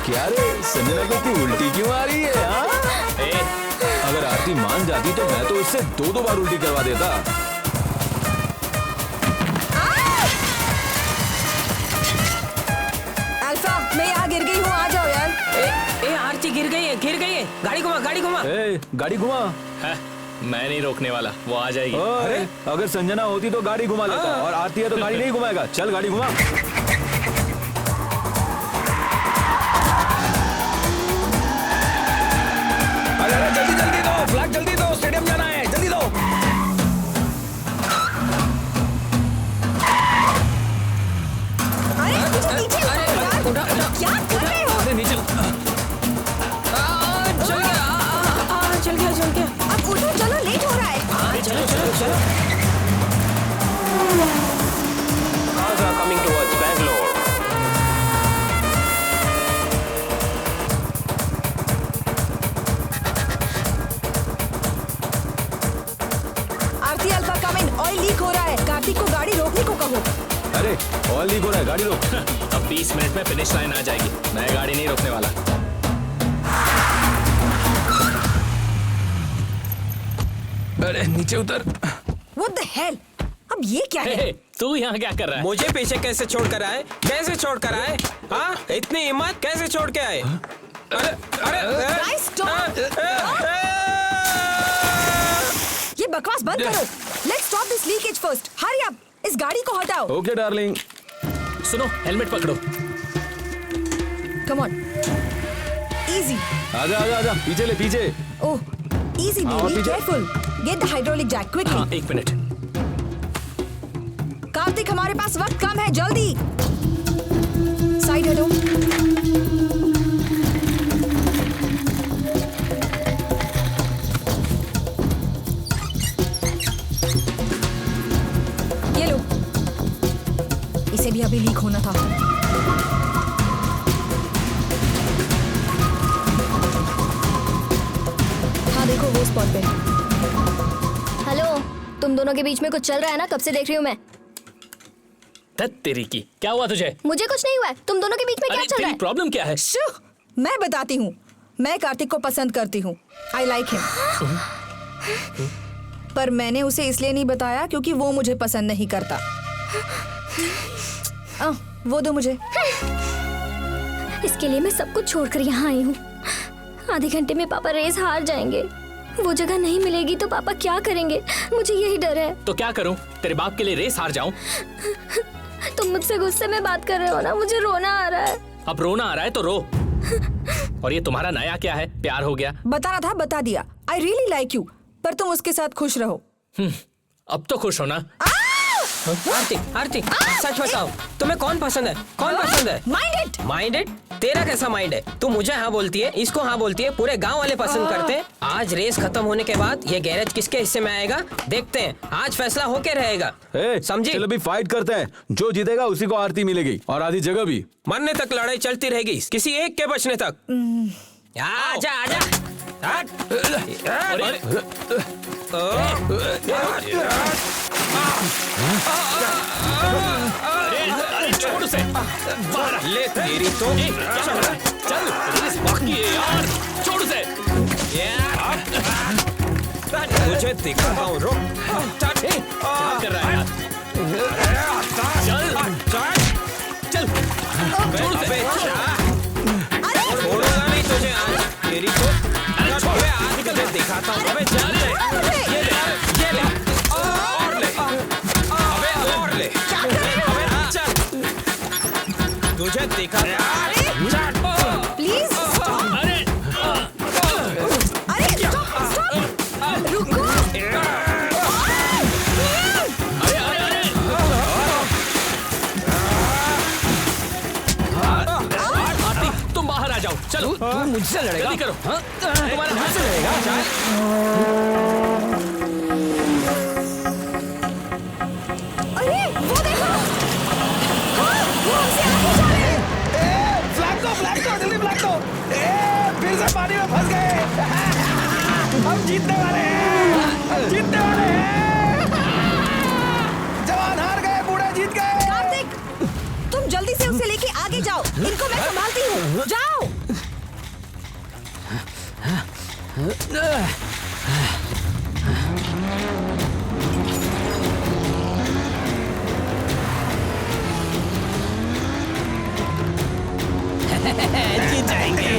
क्या रे संजना को की उल्टी क्यों आ रही है? अगर आरती मान जाती तो मैं तो इससे 2-2 बार उल्टी करवा देता। अल्फा मैं यहाँ गिर गई हूँ, आ जाओ यार। ए आरती गिर गई है। गाड़ी घुमा गाड़ी घुमा। मैं नहीं रोकने वाला, वो आ जाएगी। अरे अगर संजना होती तो गाड़ी घुमा लेता, और आरती है तो गाड़ी नहीं घुमाएगा। चल गाड़ी घुमा। जल्दी जल्दी दो फ्लैग, जल्दी दो, स्टेडियम जाना है, जल्दी दो। अरे पीछे क्या कर रहे हो? नीचे चल गया। अब उठो, चलो लेट हो रहा है। चलो। Cars are coming towards Bangalore. Aarti alpha come in, oil leak हो रहा है। कार्तिक को गाड़ी रोकने को कहो। अरे ऑयल लीक हो रहा है, गाड़ी रोक। अब 20 मिनट में फिनिश लाइन आ जाएगी, मैं गाड़ी नहीं रोकने वाला। अरे नीचे उतर। What the hell? अब ये क्या है? तू यहाँ क्या कर रहा है? मुझे पीछे कैसे छोड़ कर आए? कैसे छोड़ कर आए? हाँ, इतनी हिम्मत कैसे छोड़ के आए? Guys, stop! ये बकवास बंद करो। Let's stop this leakage first. Hurry up! इस गाड़ी को हटाओ। Okay darling. सुनो, हेलमेट पकड़ो। Come on. Easy. आजा पीछे ले, पीछे। Oh, easy baby. Careful. Get the hydraulic jack quickly. हाँ, 1 मिनट। कार्तिक हमारे पास वक्त कम है, जल्दी। साइड हटो। ये लो। भी लीक होना था। हाँ देखो वो स्पॉट पे। हेलो, तुम दोनों के बीच में कुछ चल रहा है ना? कब से देख रही हूँ मैं। तेरी की क्या हुआ तुझे? मुझे कुछ नहीं हुआ है, तुम दोनों के बीच में क्या चल रहा है? प्रॉब्लम क्या है? मैं बताती हूँ। मैं कार्तिक को पसंद करती हूँ। I like him. पर मैंने उसे इसलिए नहीं बताया क्योंकि वो मुझे पसंद नहीं करता। वो दो मुझे। इसके लिए मैं सब कुछ छोड़कर यहाँ आई हूँ। आधे घंटे में पापा रेस हार जाएंगे। वो जगह नहीं मिलेगी तो पापा क्या करेंगे? मुझे यही डर है। तो क्या करूँ? तेरे बाप के लिए रेस हार जाऊँ? तुम मुझसे गुस्से में बात कर रहे हो ना, मुझे रोना आ रहा है। अब रोना आ रहा है तो रो। और ये तुम्हारा नया क्या है? प्यार हो गया? बताना था बता दिया। आई रियली लाइक यू, पर तुम उसके साथ खुश रहो। अब तो खुश हो ना? आरती, आरती, सच बताओ, तुम्हें कौन पसंद है? कौन पसंद है? माइंडेड। माइंडेड? तेरा कैसा माइंड है? तू मुझे हाँ बोलती है, इसको हाँ बोलती है, पूरे गांव वाले पसंद करते हैं। आज रेस खत्म होने के बाद ये गैरेज किसके हिस्से में आएगा देखते हैं। आज फैसला होके रहेगा, समझी? चलो अभी फाइट करते हैं। जो जीतेगा उसी को आरती मिलेगी और आधी जगह भी। मरने तक लड़ाई चलती रहेगी, किसी एक के बचने तक। आजा आजा। छोड़ उसे। ले तेरी तो। चल रेस बाकी है यार, छोड़ उसे। मुझे दिखाता हूँ, रुक। क्या कर रहा है यार? चल छोड़ उसे। छोड़ूंगा नहीं तुझे आज, तेरी तो। अबे आज तुझे दिखाता हूँ। अबे चल ये ले और ले। अबे और ले। अबे चल तुझे दिखा। प्लीज रुको। तुम बाहर आ जाओ। चलो तू मुझसे लड़ेगा? जल्दी करो। तुम्हारा हाथ से लड़ेगा? अरे वो देखो। हाँ, वो हमसे आगे जा रहे हैं। फ्लैग दो, जल्दी फ्लैग दो। फिर से पानी में फंस गए। हम जीतने वाले हैं, जीतने वाले हैं। जवान हार गए, बूढ़े जीत गए। कार्तिक, तुम जल्दी से उसे लेके आगे जाओ। इनको मैं संभालती हूँ। जाओ। जीत जाएंगे।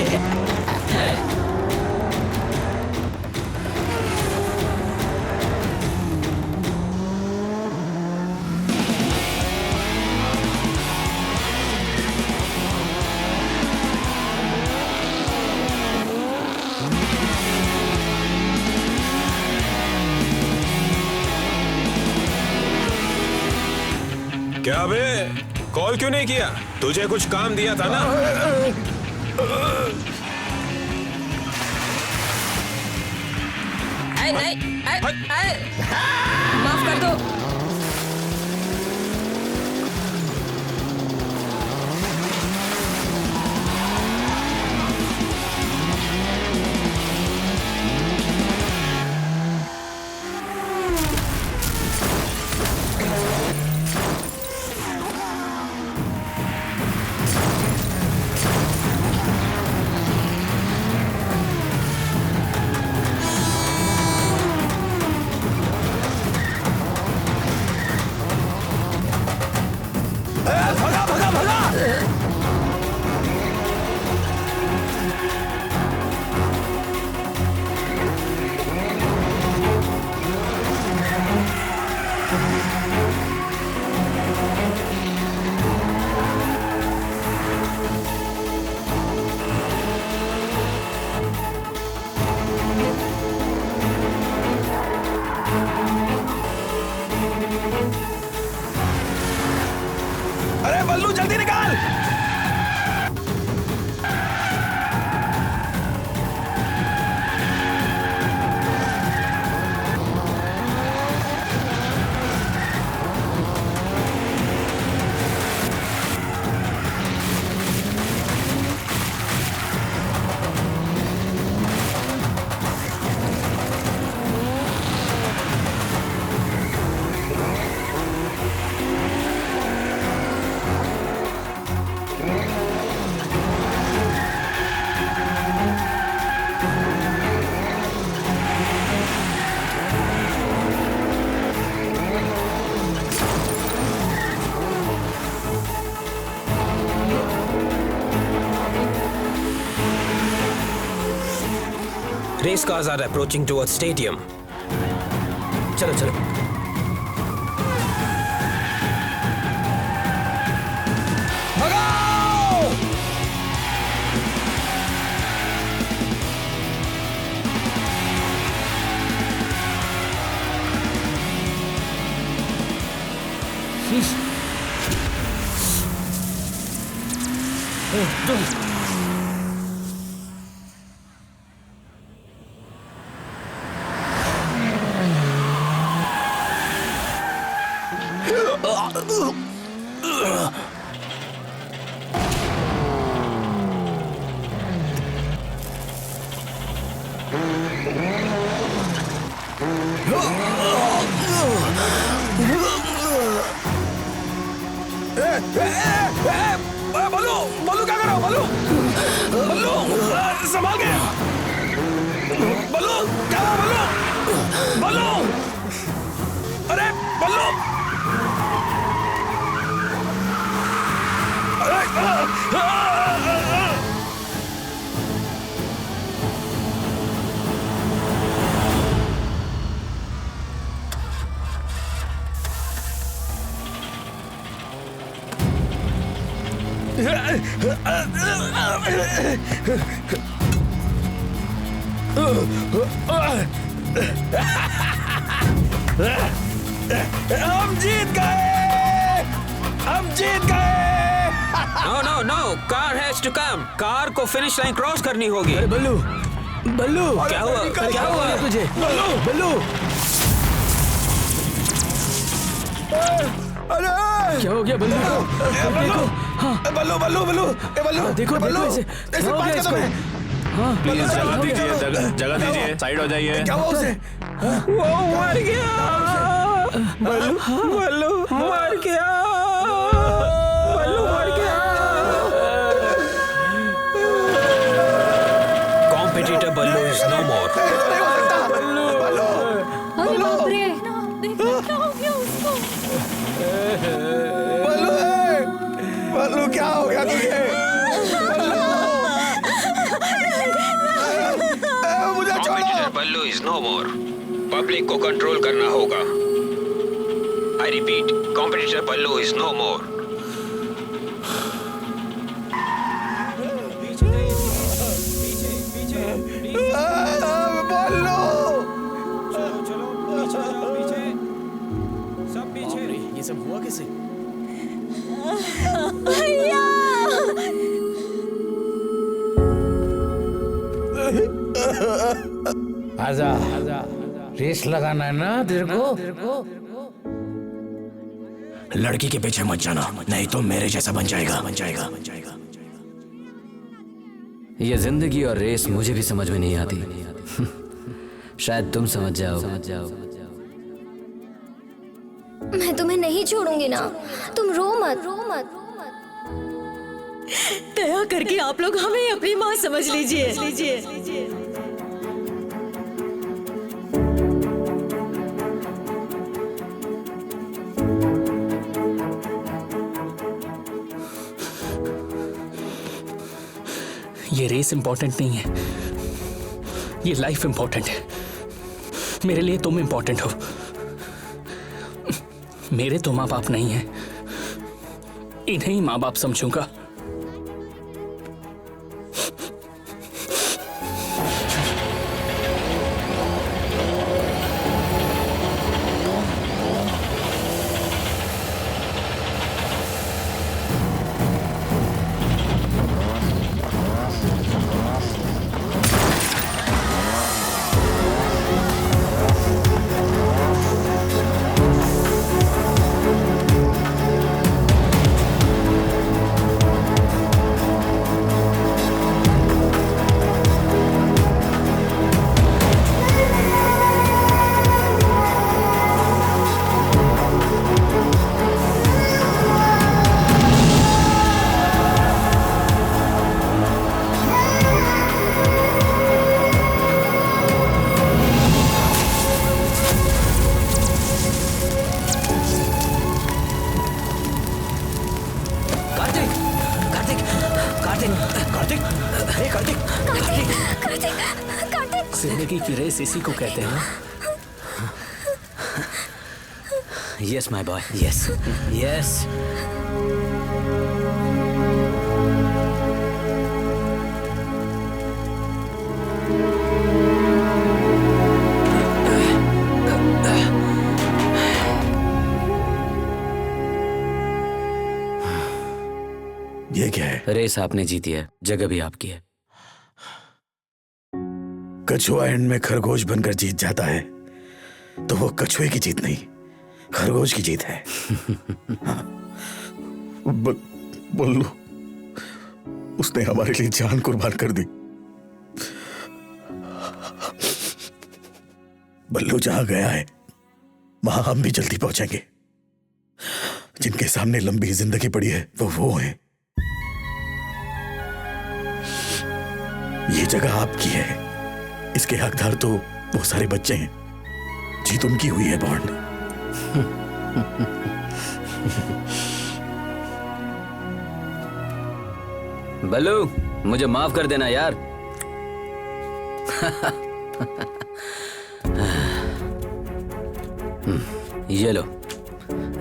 क्या बे, कॉल क्यों नहीं किया? तुझे कुछ काम दिया था ना? माफ कर दो। Race cars are approaching towards stadium. चलो चलो। बल्लू बल्लू क्या कर रहा हो? बल्लू बल्लू संभाल के। बल्लू क्या हुआ? बल्लू बल्लू अरे बल्लू हम जीत गए, हम जीत गए। No no no, car has to come. Car को फिनिश लाइन क्रॉस करनी होगी। अरे बल्लू बल्लू क्या हुआ? क्या हुआ तुझे? बल्लू बल्लू अरे क्या हो गया बल्लू को? देखो हाँ बल्लू बल्लू बल्लू बल्लू देखो बल्लू इसे ऐसे बात कर दो। हाँ प्लीज जगह दीजिए, जगह दीजिए, साइड हो जाइए। क्या हुआ उसे? वो मर गया। बल्लू बल्लू मर गया। बल्लू मर गया। कॉम्पिटिटर बल्लू इज नो मोर। अरे बाप रे, देखो क्या हो गया उसको। बल्लू क्या हो गया तुझे? मुझे छोड़ो। Competitor Ballu is no more. Public को कंट्रोल करना होगा। I repeat, competitor Ballu is no more. ये सब हुआ कैसे? भैया आजा आजा, रेस लगाना है ना तेरे को? लड़की के पीछे मत जाना, नहीं तो मेरे जैसा बन जाएगा। ये जिंदगी और रेस मुझे भी समझ में नहीं आती। शायद तुम समझ जाओ। मैं तुम्हें नहीं छोड़ूंगी ना, तुम रो मत। दया करके आप लोग हमें अपनी माँ समझ लीजिए। ये रेस इंपॉर्टेंट नहीं है, ये लाइफ इंपॉर्टेंट है। मेरे लिए तुम इंपॉर्टेंट हो। मेरे तो माँ बाप नहीं है, इन्हें ही माँ बाप समझूंगा। जिंदगी की रेस इसी को कहते हैं ना। Yes my boy, yes yes. ये क्या है? रेस आपने जीती है, जगह भी आपकी है। कछुआ एंड में खरगोश बनकर जीत जाता है तो वो कछुए की जीत नहीं, खरगोश की जीत है। हाँ। बल्लू, उसने हमारे लिए जान कुर्बान कर दी। बल्लू जहां गया है वहां हम भी जल्दी पहुंचेंगे। जिनके सामने लंबी जिंदगी पड़ी है वो हैं। ये जगह आपकी है, इसके हकदार तो वो सारे बच्चे हैं। जीत उनकी हुई है बॉन्ड। बल्लू, मुझे माफ कर देना यार। ये लो,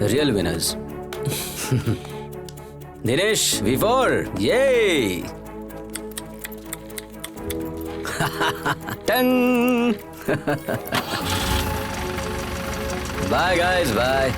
रियल विनर्स। दिनेश V4, ये टंग। Bye guys, bye.